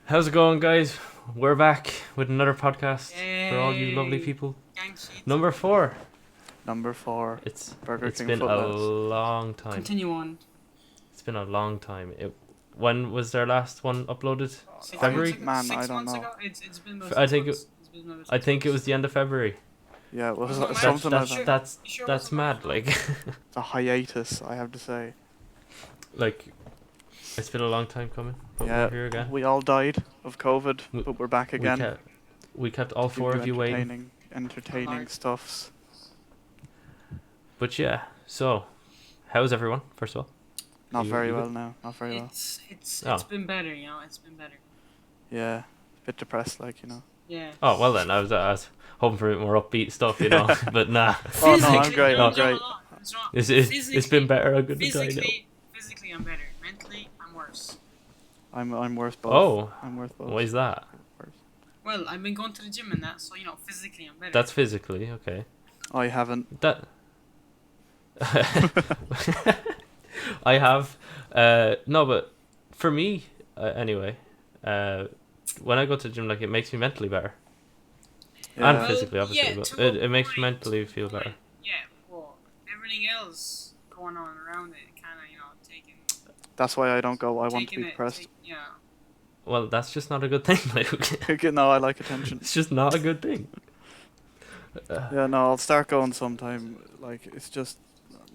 How's it going, guys? We're back with another podcast for all you lovely Yay! people. Gang sheet. Number 4. Number 4, It's Burger it's King been a Footloose. long time. Continue on. It's been a long time. When was their last one uploaded? 6 February? months ago. Man, 6 I don't months know. ago. It's been about I 6 think months. It's been about I 6 think it was months. the end of February. Yeah, it was Wasn't it something March? like that. That's You sure it that's wasn't mad. March? Like It's a hiatus, I have to say. like it's been a long time coming. But Yeah, we're here again. we all died of COVID, We- but we're back again. We kept all to give four of you waiting. entertaining Alright. stuffs. But yeah, so how's everyone? First of all, Not You- very you well good? now. Not very well. It's Oh. been better, you know. It's been better. Yeah, a bit depressed, like, you know. Yeah. oh well then I was hoping for a bit more upbeat stuff, you know. But nah, Oh, no, I'm Physically, great, no, I'm no, great. no, it's not. it's been better. I'm gonna die now. Physically, I'm better. Mentally, I'm worse. I'm worse both. Oh, I'm worse both. why is that? Worse. Well, I've been going to the gym and that, so physically, I'm better. That's physically okay. I haven't. That I have. No, but for me, anyway, when I go to the gym, like it makes me mentally better Yeah. and Well, physically, obviously. yeah, but to a it makes me point, mentally feel better. Yeah, well, everything else going on around it, kind of, taking. That's why I don't go. I want to taking be it, depressed. yeah. Well, that's just not a good thing. Like, No, I like attention. it's just not a good thing. Yeah, no, I'll start going sometime. Like, it's just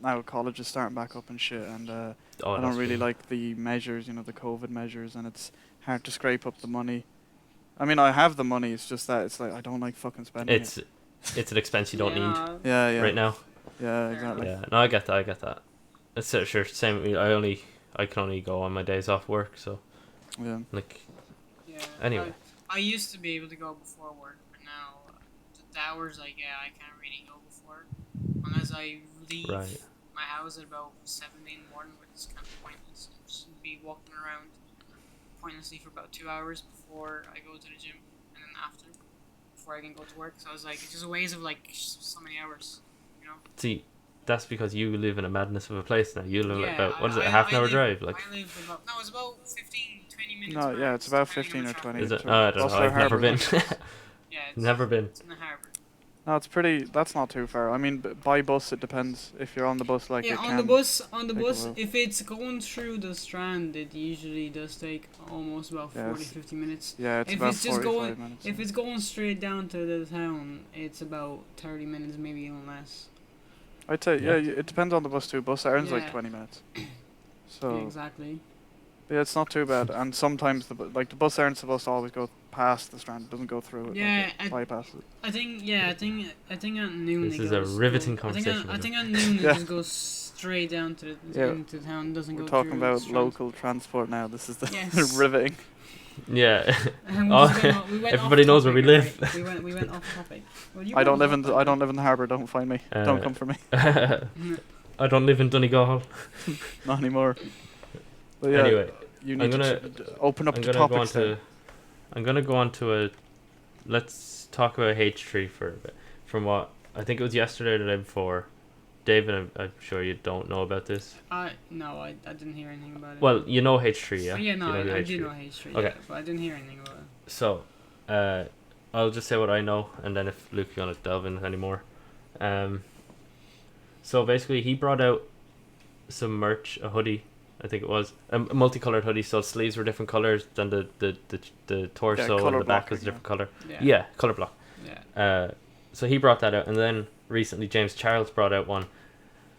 now college is starting back up and shit, and Oh, I that's don't really true. like the measures, the COVID measures, and it's hard to scrape up the money. I mean, I have the money. It's just that it's like I don't like fucking spending It's an expense you don't need it. Yeah, yeah, right now. yeah, Fair exactly. Yeah, no, I get that. I get that. It's sure same with me. I can only go on my days off work, so Yeah. like Yeah. Anyway. I used to be able to go before work, but now the hours I get, I can't really go before, unless I leave right. my house at about 7 in the morning, which is kind of pointless. I'll just be walking around pointlessly for about 2 hours before I go to the gym, and then after, before I can go to work. So I was like, it's just a waste of like so many hours, you know. See, that's because you live in a madness of a place now. You live Yeah, about what is it, I- a half an I hour live- drive? Like, I live about it's about 15, 20 minutes. No, yeah, max, it's about depending 15 on or the traffic. 20. is it? to Oh, I don't know. Goslar I've never Harbour. been. Yeah, it's, Never been. It's in the harbour. No, it's pretty. That's not too far. I mean, by bus it depends. If you're on the bus, like Yeah, it on can. the bus, take a while. if it's going through the Strand, it usually does take almost about Yeah, 40, it's- 50 minutes. Yeah, it's if about it's just 45 going- minutes. If it's going straight down to the town, it's about 30 minutes, maybe even less. I'd say Yeah. it depends on the bus too. Bus earns like Yeah. 20 minutes. Yeah, So exactly. yeah, it's not too bad. And sometimes the bus aren't supposed to always go past the Strand. It doesn't go through it. Yeah, like it bypasses it. I think at noon This it is a goes. riveting I conversation, think at noon Yeah. it just goes straight down to the Yeah. into town. Doesn't We're go talking through the about Strand. local transport now. This is the Yes. riveting. Yeah. And Oh, we went everybody off knows where we topic, live. right? We went off topic. Well, you I don't went live off topic. I don't live in the harbour. Don't find me. Don't come for me. I don't live in Donegal. Not anymore. But yeah, Anyway, you I'm need gonna- to open up I'm the gonna go on topics. then. to. I'm gonna go on to a. Let's talk about H3 for a bit. From what I think it was yesterday or the day before. David, I'm sure you don't know about this. No, I didn't hear anything about it. Well, you know H3, yeah. Oh, yeah, no, You know I H3. do know H3. Okay. Yeah, but I didn't hear anything about it. So, I'll just say what I know, and then if Luke, you want to delve in any more. So basically, he brought out some merch, a hoodie, I think it was, a multicolored hoodie. So sleeves were different colors than the torso colour and the back was a blocking, different color. Yeah. Yeah, color block. Yeah. So he brought that out, and then recently James Charles brought out one,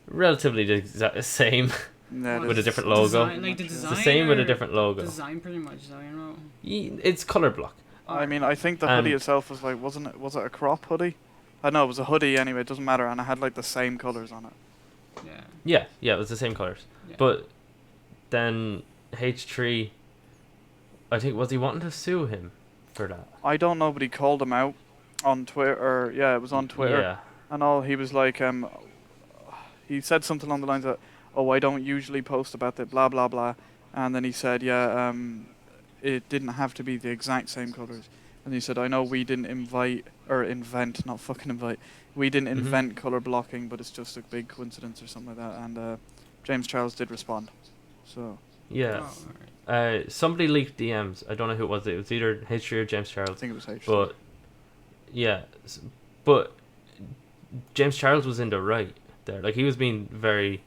relatively the exact same, Yeah, Well, with a it's different the logo. design- like the It's it's design the same with a or different logo. Design pretty much, though, you know. It's color block. I mean, I think the And- hoodie itself was like, was it a crop hoodie? I know it was a hoodie anyway. It doesn't matter, and it had like the same colors on it. Yeah. Yeah, it was the same colors. Yeah. But then H3, I think, was he wanting to sue him for that? I don't know, but he called him out on Twitter. Yeah, it was on Twitter, Yeah. and all. He was like, he said something along the lines of, "Oh, I don't usually post about it, blah blah blah," and then he said, "Yeah, it didn't have to be the exact same colors." And he said, "I know we didn't invent, not fucking invite. We didn't Mhm. invent color blocking, but it's just a big coincidence or something like that." And James Charles did respond. So Yeah. Oh, alright. Somebody leaked DMs. I don't know who it was. It was either H3 or James I Charles. think it was H3. But yeah, but James Charles was in the right there. Like he was being very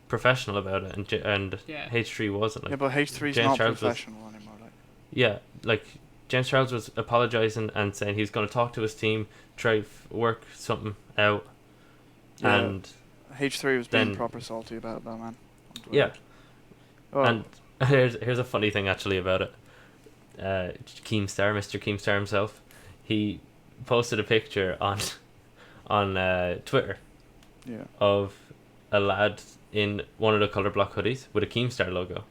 professional about it, and Yeah. H3 wasn't. Like Yeah, but H3's James not Charles was- professional anymore. Like. yeah, like James Charles was apologizing and saying he's going to talk to his team, try work something out, Yeah. and H3 was being then- proper salty about that, man. yeah, Oh, and here's a funny thing actually about it. Keemstar, Mr. Keemstar himself, he posted a picture on Twitter yeah. of a lad in one of the color block hoodies with a Keemstar logo,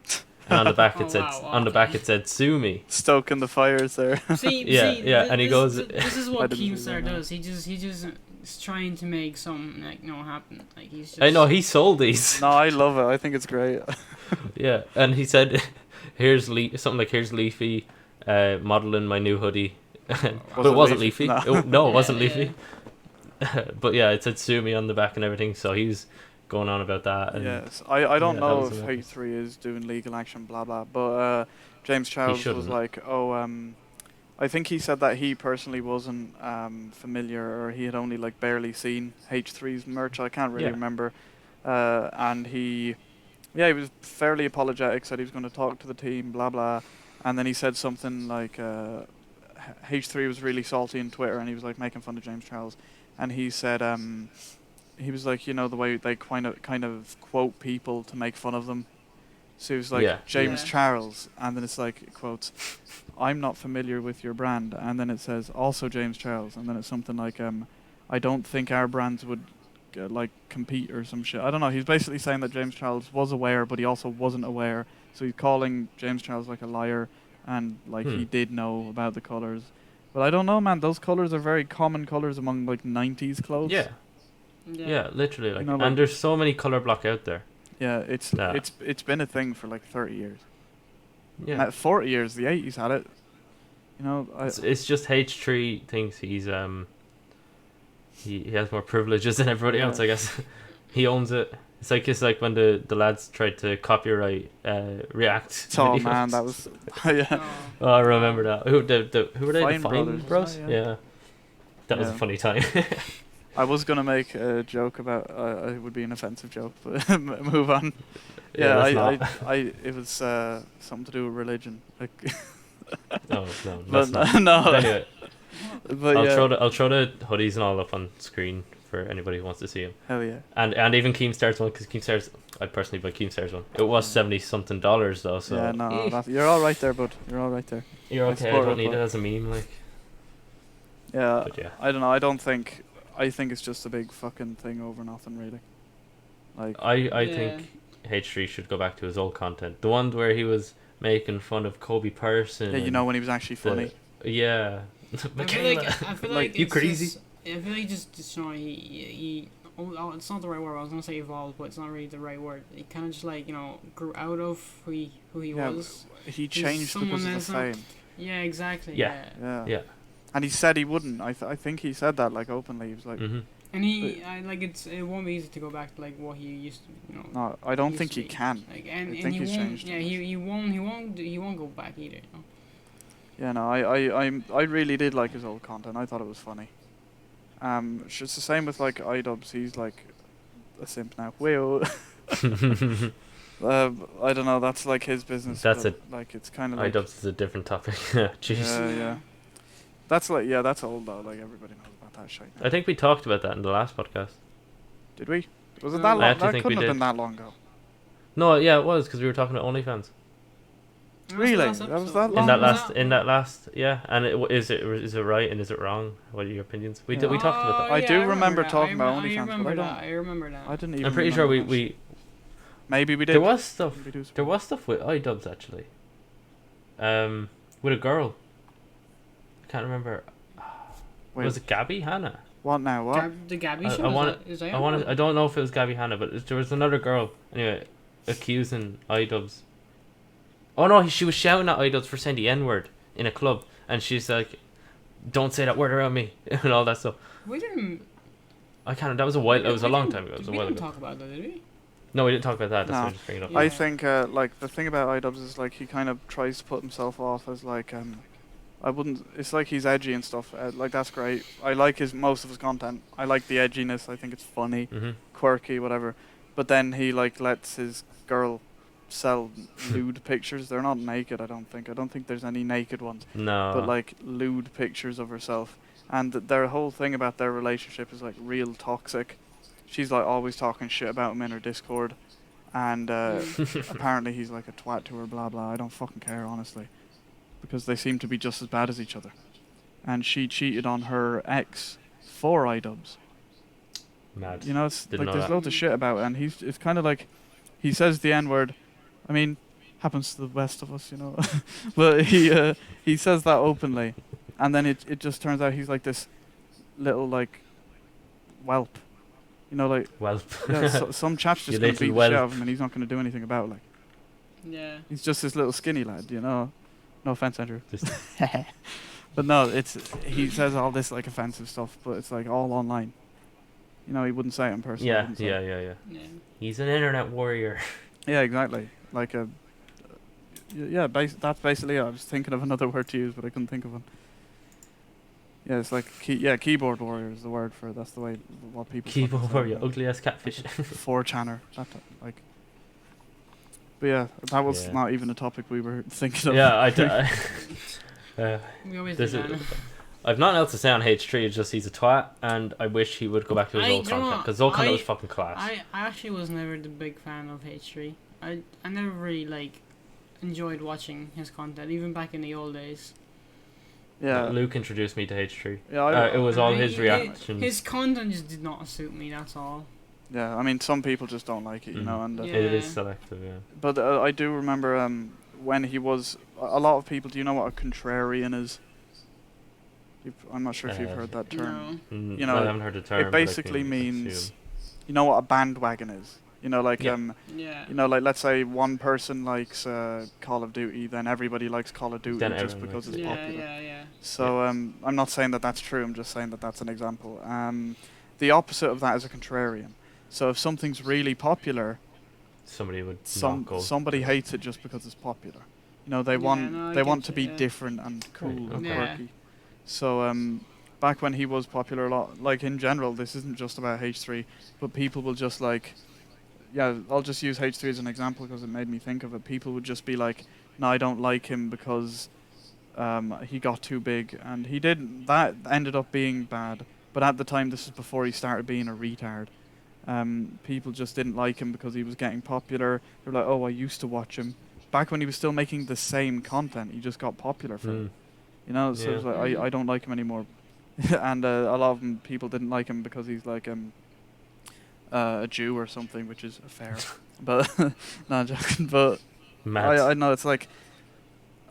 and on the back it Oh, said wow, on the okay. back it said "Sue me." Stoking the fires there. See, Yeah, see, yeah, and he goes- This is I what didn't see that, Keemstar no. does. He just is trying to make something like happen. Like he's just. I know he sold these. No, I love it. I think it's great. Yeah, and he said, "Here's something like here's Leafy, modeling my new hoodie," but Was it it wasn't Leafy? Leafy. No. No, it wasn't Yeah, Leafy. But yeah, it said "Sue me" on the back and everything. So he was going on about that. And Yes, I don't yeah, that know was if hilarious. H3 is doing legal action, blah blah. But James Charles was shouldn't. like, I think he said that he personally wasn't familiar, or he had only like barely seen H3's merch. I can't really Yeah. remember. And he was fairly apologetic. Said he was going to talk to the team, blah blah. And then he said something like, H3 was really salty on Twitter, and he was like making fun of James Charles, and he said, he was like, the way they kind of quote people to make fun of them. So he was like, Yeah. James Yeah. Charles, and then it's like, it quotes, I'm not familiar with your brand, and then it says, also James Charles, and then it's something like, I don't think our brands would like compete or some shit. I don't know. He's basically saying that James Charles was aware, but he also wasn't aware. So he's calling James Charles like a liar, and like he did know about the colors. But I don't know, man. Those colors are very common colors among like 90s clothes. yeah, yeah, literally. Like, know, like- and there's so many color block out there. Yeah, it's Nah. it's been a thing for like 30 years. Yeah, 40 years. The 80s had it. it's just H3 thinks he's he has more privileges than everybody else. Yeah. I guess he owns it. It's like when the lads tried to copyright React. Oh videos. man, that was yeah. Oh, Oh, I remember that. Who were they? Fine The Fine Brothers, Bros. wasn't it? Yeah. That was a Yeah. funny time. I was gonna make a joke about it would be an offensive joke, but move on. Yeah, let's I not. it was something to do with religion. Like, No, but that's not. no. But anyway, But I'll yeah, throw the hoodies and all up on screen for anybody who wants to see them. hell yeah. And even Keemstar's one, because Keemstar's, I'd personally buy Keemstar's one. It was $70-something though, so Yeah, no, you're all right there, bud. You're all right there. you're I okay. I support don't it, need but- it as a meme, like. Yeah, But yeah, I don't know. I think it's just a big fucking thing over nothing, really. Like, I Yeah. think H3 should go back to his old content. The ones where he was making fun of Kobe Person. yeah, you and know when he was actually funny. Yeah. I feel Michaela. like, I feel Like, like you it's crazy? Just, I feel like just he it's not the right word. I was gonna say evolved, but it's not really the right word. He kind of just like grew out of who he Yeah, was. He changed someone because of the that's not- fame. Yeah, exactly. Yeah. Yeah. Yeah. And he said he wouldn't. I think he said that like openly. He was like, Mm-hmm. And it won't be easy to go back to like what he used to, no, I don't used think to he be. can. Like, I and think he he's won't. changed Yeah, too he won't go back either. Yeah, no, I really did like his old content. I thought it was funny. It's the same with like iDubbbz. He's like a simp now. Weo. I don't know. That's like his business. That's but, like it's kind of like iDubbbz is a different topic. Jeez. yeah. That's like that's old though. Like everybody knows about that shit. Now. I think we talked about that in the last podcast. Did we? Was it No. that I long? actually That think couldn't we have did. been that long ago. No, yeah, it was because we were talking about OnlyFans Really? That was that in long that ago? last yeah. And is it right and is it wrong? What are your opinions? We Yeah. we talked about that. I do remember that. talking about I OnlyFans, but remember I don't- that. I remember that. I didn't even. I'm pretty sure remember we that shit. Maybe we did. there was stuff Maybe do there was stuff with iDubbbz actually. With a girl. I can't remember. Wait, Was it Gabby Hannah? what now? What? The Gabby I show. wanna- Is that I want. I don't know if it was Gabby Hannah, but there was another girl anyway accusing iDubbbz. Oh no, she was shouting at iDubbbz for saying the N-word in a club, and she's like, "Don't say that word around me," and all that stuff. We didn't. I can't. That was a while. It was a long time ago. It was a We while didn't ago. talk about that, did we? No, we didn't talk about that. That's No. why I just bring it up. Yeah. I think like the thing about iDubbbz is like he kind of tries to put himself off as like I wouldn't. It's like he's edgy and stuff. Like that's great. I like most of his content. I like the edginess. I think it's funny, quirky, whatever. But then he like lets his girl sell lewd pictures. They're not naked. I don't think. I don't think there's any naked ones. No. But like lewd pictures of herself. And their whole thing about their relationship is like real toxic. She's like always talking shit about him in her Discord, and apparently he's like a twat to her. Blah blah. I don't fucking care honestly, because they seem to be just as bad as each other. And she cheated on her ex for iDubbbz. Mad. You know, it's Didn't like know there's that. loads of shit about it, and it's kind of like he says the N word. I mean, happens to the best of us, you know. But he says that openly, and then it just turns out he's like this little like whelp, you know, like Well. yeah, some chap's You just gonna beat little the shit whelp. out of him, and he's not gonna do anything about it. Like Yeah. he's just this little skinny lad, you know. No offense, Andrew. Just- But no, he says all this like offensive stuff, but it's like all online. You know, he wouldn't say it in person. yeah, wouldn't say yeah, it. yeah, yeah. Yeah. He's an internet warrior. Yeah, exactly. Like a. Yeah, that's basically it. I was thinking of another word to use, but I couldn't think of one. Yeah, it's like keyboard warrior is the word for it. That's the way what people. fucking Keyboard say warrior, it. ugly ass catfish. 4chaner. Like. But yeah, that was Yeah. not even a topic we were thinking of. Yeah, We always This do is- that. I've nothing else to say on H3. It's just he's a twat, and I wish he would go back to his I old don't content know, because his old content I- was fucking class. I actually was never the big fan of H3. I never really like enjoyed watching his content, even back in the old days. Yeah. Luke introduced me to H3. Yeah. It was all I- his hi- reactions. His content just did not suit me. That's all. Yeah. I mean, some people just don't like it, you know, and. Yeah. It is selective, yeah. But I do remember when he was a lot of people. Do you know what a contrarian is? I'm not sure if you've heard that term. No. You know, I haven't heard the term. It but I basically can means, assume. you know what a bandwagon is. You know, like Yeah. Yeah. you know, like let's say one person likes Call of Duty, then everybody likes Call of Duty Then just everyone because likes it's Yeah, popular. yeah. So I'm not saying that that's true. I'm just saying that that's an example. The opposite of that is a contrarian. So if something's really popular, Somebody would not go. somebody hates it just because it's popular. You know, they Yeah, want no, I they get want to you, be yeah. different and cool Right, and okay. quirky. So back when he was popular a lot, like in general, this isn't just about H3, but people will just like, yeah, I'll just use H3 as an example because it made me think of it. People would just be like, no, I don't like him because he got too big, and he did. That ended up being bad. But at the time, this is before he started being a retard. People just didn't like him because he was getting popular. They were like, oh, I used to watch him. Back when he was still making the same content, he just got popular for it. You know, so Yeah. it's like, I don't like him anymore. And a lot of people didn't like him because he's like a Jew or something, which is fair. But, no, I'm joking. But Mad. I know, it's like,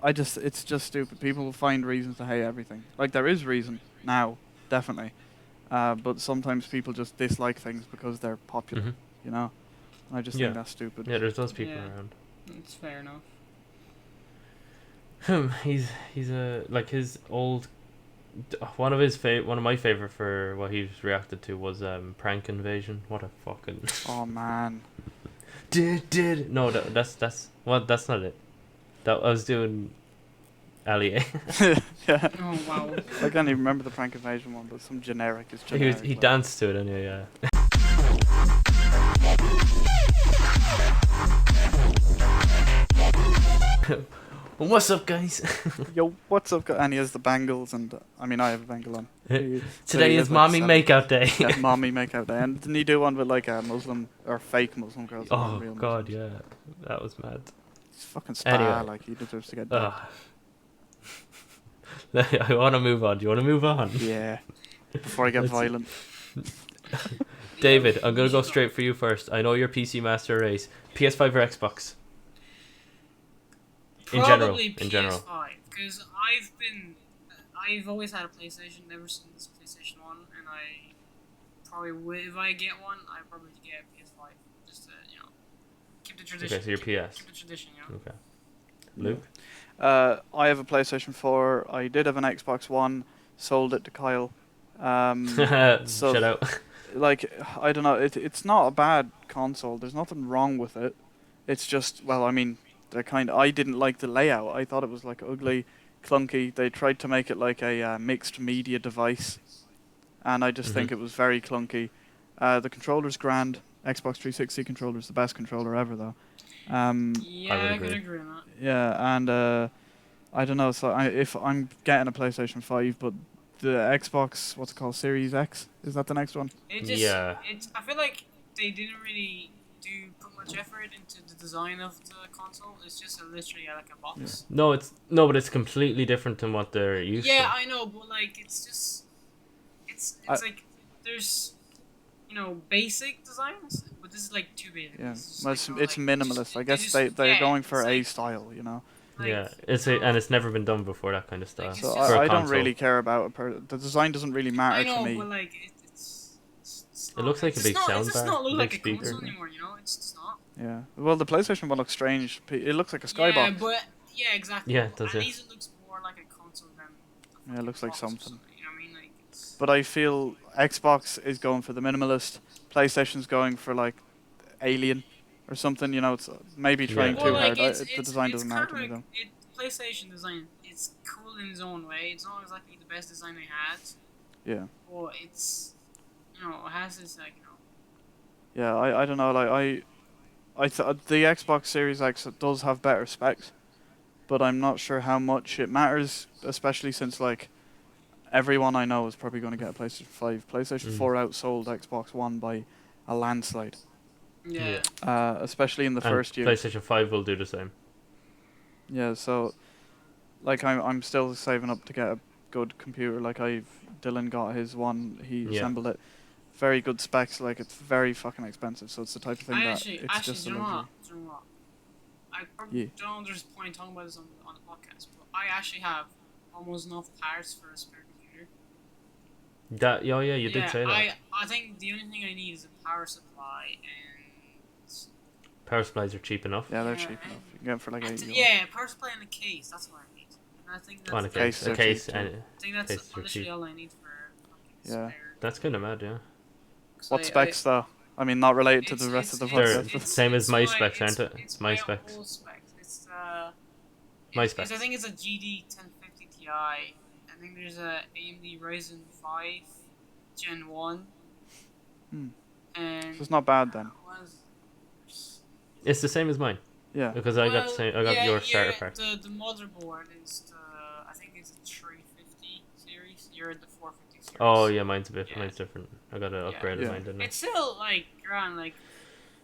it's just stupid. People find reasons to hate everything. Like, there is reason now, definitely. But sometimes people just dislike things because they're popular, Mhm. you know? And I just Yeah. think that's stupid. Yeah, there's those people Yeah. around. It's fair enough. He's a like his old. One of my favorite for what he's reacted to was Prank Invasion. What a fucking. Oh, man. did no that's that's not it. That I was doing. Allie. Yeah. Oh wow. I can't even remember the Prank Invasion one, but some generic is generic. he like- danced to it anyway. Yeah. What's up, guys? Yo, what's up? And he has the bangles, and I mean, I have a bangle on. Today he is has, like, mommy 7. makeout day. Yeah, mommy makeout day. And didn't he do one with like a Muslim or fake Muslim girls? Oh not real god, Muslims? yeah, that was mad. He's fucking spa, Anyway. like he deserves to get Ugh. dubbed. I want to move on. Do you want to move on? Yeah. Before I get Let's- violent. David, I'm gonna go straight for you first. I know you're PC Master Race. PS5 or Xbox? Probably In general. PS5, because I've always had a PlayStation ever since PlayStation 1, and I probably would, if I get one, I probably get PS5, just to, keep the tradition. Okay, so you're PS. Keep the tradition, Okay. Luke? I have a PlayStation 4. I did have an Xbox One. Sold it to Kyle. So Shut out. like I don't know. It's not a bad console. There's nothing wrong with it. It's just, well, I mean, I didn't like the layout. I thought it was like ugly, clunky. They tried to make it like a mixed media device, and I just Hmm. think it was very clunky. The controller's grand. Xbox 360 controller's the best controller ever, though. I would Yeah, I could agree. agree on that. Yeah, and I don't know. So if I'm getting a PlayStation 5, but the Xbox, what's it called, Series X, is that the next one? It just, Yeah. I feel like they didn't really put much effort into the design of the console. It's just literally like a Yeah. box. No, but it's completely different than what they're used Yeah, to. I know, but like it's just, I, it's like there's basic designs, but this is like too basic. yeah, It's just well, like it's minimalist. I guess they're yeah, going it's for a like style, you know. Yeah, you and know, it's never been done before, that kind of like style it's So for just a I don't console. really care about the design. Doesn't really I matter to know, me. but like it's It not looks like a big it sound does bar, not look a big like a speaker. console anymore. It's just not. Yeah. Well, the PlayStation one looks strange. It looks like a Yeah, skybox. but yeah, exactly. Yeah, But it does, at yeah. least it looks more like a console than a Yeah, it fucking looks like box or something. something. You know what I mean? Like it's. But I feel Xbox is going for the minimalist. PlayStation's going for like Alien or something. You know, it's maybe trying Yeah. Well, too like hard. The design it's doesn't matter kind to of me like though. PlayStation design. It's cool in its own way. It's not exactly the best design they had, Yeah. but it's it has its like Yeah. I don't know. Like the Xbox Series X does have better specs, but I'm not sure how much it matters, especially since like everyone I know is probably going to get a PlayStation 5. PlayStation Mm. 4 outsold Xbox One by a landslide, yeah. especially in the And first year. PlayStation 5 will do the same. Yeah, so like I'm still saving up to get a good computer. Like Dylan got his one, he Yeah. assembled it. Very good specs. Like it's very fucking expensive, so it's the type of thing I that it's actually, just do a you know luxury. what? Do you know what? I Yeah. probably don't know there's a point talking about this on the podcast, but I actually have almost enough parts for a spare computer. Oh yeah, you did Yeah, say that. I think the only thing I need is a power supply and Power supplies are cheap enough. Yeah, they're yeah, cheap enough. You can get them for like and 80 euro. yeah, power supply and a case. That's what I need. And I think Oh, and that's Cases a are case, cheap too. and I think that's cases are literally cheap. all I need for a fucking Yeah. spare. That's kind of mad, yeah. 'Cause What specs though? I mean, not related to the rest of the They're podcast. But same as my specs, aren't it? it's My my specs. old specs. My I specs. think it's a GD 1050 Ti. I think there's a AMD Ryzen 5 Gen 1. Hmm. And So it's not bad then. It's the same as mine Yeah. because I got the same. I got your starter pack. The motherboard is I think it's a 350 series. You're in the 450 series. Oh yeah, mine's a bit. Yeah. Mine's different. I got to upgrade Yeah. mine, didn't I? It's still like grand. Like,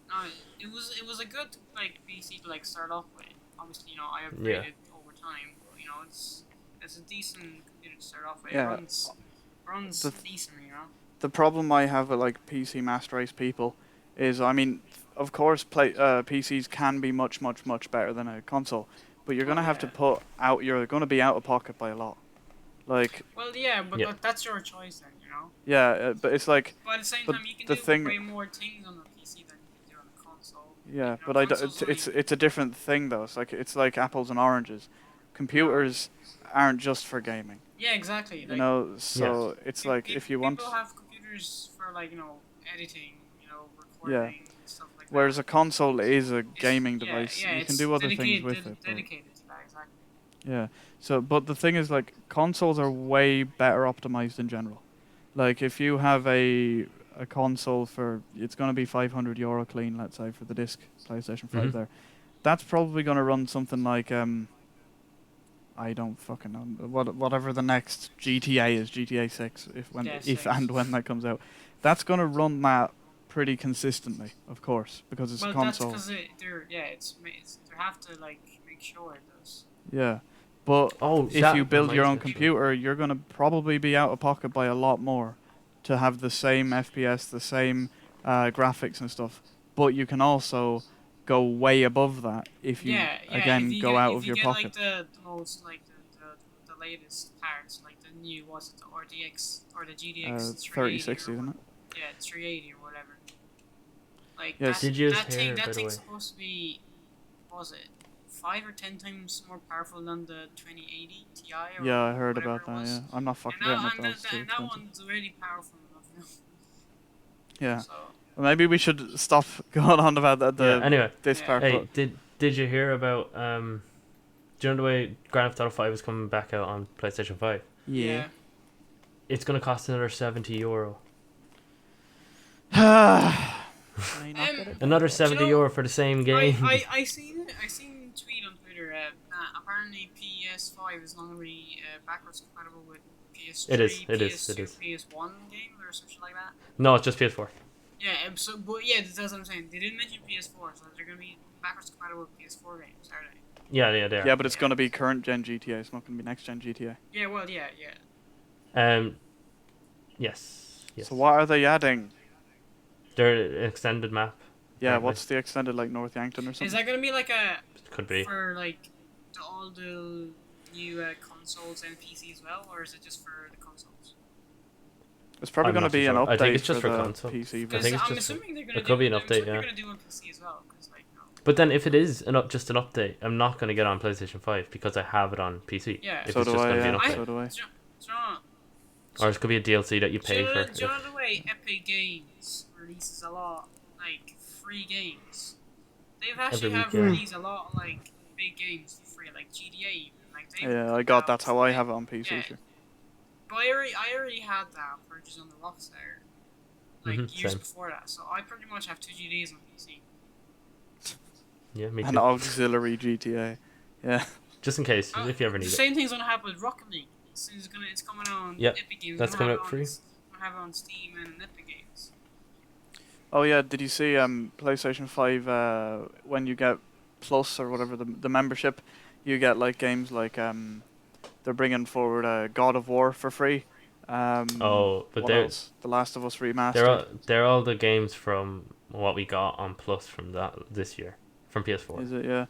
no, it was a good like PC to like start off with. Obviously, I upgraded over time. But, it's a decent computer to start off with. Yeah. It runs decent, The problem I have with like PC Master Race people is, I mean, of course, PCs can be much, much, much better than a console, but you're gonna have to put out. You're gonna be out of pocket by a lot. Like. Well, yeah, but Yeah. that's your choice then, Yeah, but it's like. But at the same But time, you can the do thing- way more things on the PC than you can do on the console. Yeah, Like, but I consoles it's a different thing though. It's like apples and oranges. Computers aren't just for gaming. Yeah, exactly. You Like, know, so it's like if you want. people have computers for like editing, recording, stuff like that. Whereas a console is a It's- gaming yeah, device. yeah, You can it's do other things dedicated- with it. But Dedicated to that, exactly. yeah. So, but the thing is, like, consoles are way better optimized in general. Like, if you have a console for, it's going to be 500 euro clean, let's say, for the disc PlayStation 5 Mhm. there. That's probably going to run something like I don't fucking know whatever the next GTA is, GTA 6, if and when that comes out. That's going to run that pretty consistently, of course, because it's a console. That's because they have to like make sure it does. Yeah. But if you build your own computer, you're going to probably be out of pocket by a lot more to have the same FPS, the same graphics and stuff. But you can also go way above that if you, go out of your pocket. Like the most, like the latest parts, like the new, what's it, the RDX or the GDX 3060, isn't it? Yeah, 380 or whatever. Like, Yes. that thing's supposed to be, what was it, 5 or 10 times more powerful than the 2080 Ti or Yeah, I heard whatever about it that, was. yeah. I'm not fucking And getting it, though. It's too that expensive. one's already powerful enough now. Yeah. So Well, maybe we should stop going on about Anyway, this Yeah. part. hey, But did you hear about do you know the way Grand Theft Auto 5 is coming back out on PlayStation 5? yeah. It's gonna cost another €70. May not get it. Another but- €70 for the same game. I seen a tweet on Twitter that apparently PS5 is not going to be backwards compatible with PS3, It is, it is, PS2, it is. PS1 games or something like that. No, it's just PS4. Yeah, so but yeah, that's what I'm saying. They didn't mention PS4, so they're going to be backwards compatible with PS4 games, are they? Yeah, they are. Yeah, but it's going to be current gen GTA. It's not going to be next gen GTA. Yeah, well, yeah. Yes. So what are they adding? They're extended map. Yeah, apparently. what's the extended, like North Yankton or something? Is that going to be like a Could be. for like all the new consoles and PC as well, or is it just for the consoles? It's probably I'm going to not too be an sure. update I think it's just for for the console. PC I Because think it's I'm just assuming they're going it could be an update, They're yeah. going to do on PC as well, because like. But then if it is just an update, I'm not going to get it on PlayStation 5 because I have it on PC. Yeah. If So it's do just I, going to be an yeah. update. So do I. Do you know, Or it could be a DLC that you pay for. do you know the way Epic Games releases a lot like free games? They've actually week, have yeah. released a lot of like big games for free, like GTA even. Like they Yeah, I put got out, that's how I like- have it on PC. yeah. Sure. But I already had that purchased on the Rockstar like years same. before that, so I pretty much have 2 GDs on PC. Yeah, me An too. auxiliary GTA. Yeah. Just in case, if you ever The need it. same thing's gonna happen with Rocket League. It's coming out on Yep, Epic Games. that's It's coming gonna out have free. It's gonna have it on Steam and Epic Games. Oh yeah, did you see PlayStation 5 when you get Plus or whatever the membership, you get like games like they're bringing forward God of War for free. Oh, but what they're else? The Last of Us remastered. they're all the games from what we got on Plus from this year from PS4. Is it? Yeah.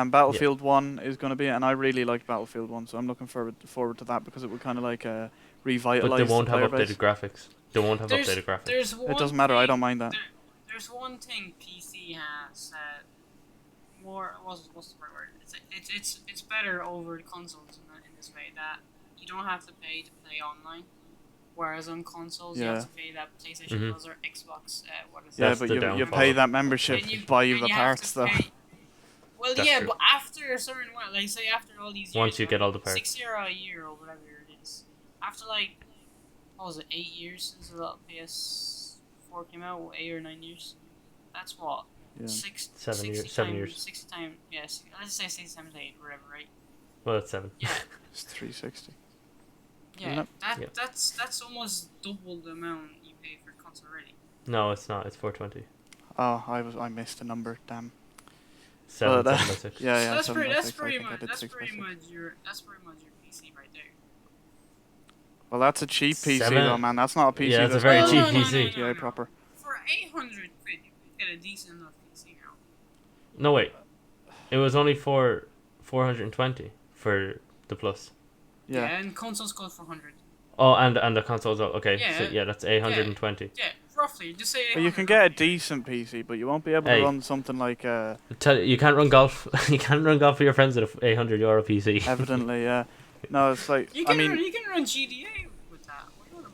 Battlefield 1 is going to be, and I really like Battlefield 1, so I'm looking forward to that because it would kind of like revitalize But they won't the have player updated base. graphics. They won't have There's- updated graphics. There's one It doesn't matter. I don't thing- mind that. There's one thing PC has that more what's the right word? It's better over the consoles in this way that you don't have to pay to play online, whereas on consoles you Yeah. have to pay that PlayStation Mhm. Plus or Xbox. What is Yeah, That's but the you downfall. pay that membership And you- buy and the you have parts to though. pay- Well, That's yeah, true. but after a certain while, like say after all these years, Once you get all the parts. 6 year or a year or whatever it is, after like what was it, 8 years since the PS4 came out, or 8 or 9 years? That's what Yeah. 7 years. 60 7 times- years. 60 times, yes. Let's say 6 times 8, whatever, right? Well, that's 7. Yeah, It's 360. yeah. it? That Yeah. that's almost double the amount you pay for console already. No, it's not. It's 420. Oh, I missed a number. Damn. 7, But, 7 by 6. Yeah, So yeah. that's 7 pretty. by That's 6. I pretty think I much. did That's 6 by pretty 6. much your. That's pretty much your PC right there. Well, that's a cheap PC 7 though, man. That's not a PC. Yeah, it's a that's very not cheap a PC. GTA proper. For 800 quid, you can get a decent enough PC now. No, wait. It was only for 420 for the Plus. Yeah. And consoles go for 100. Oh, and the consoles. Oh, okay. So Yeah. yeah, that's 820. Yeah, roughly. Just say. But you can 800 get a roughly. decent PC, but you won't be able Hey. to run something like Tell you can't run golf. You can't run golf with your friends with a €800 PC. evidently, yeah. No, it's like You I can mean run, you can run GTA with that. What are you on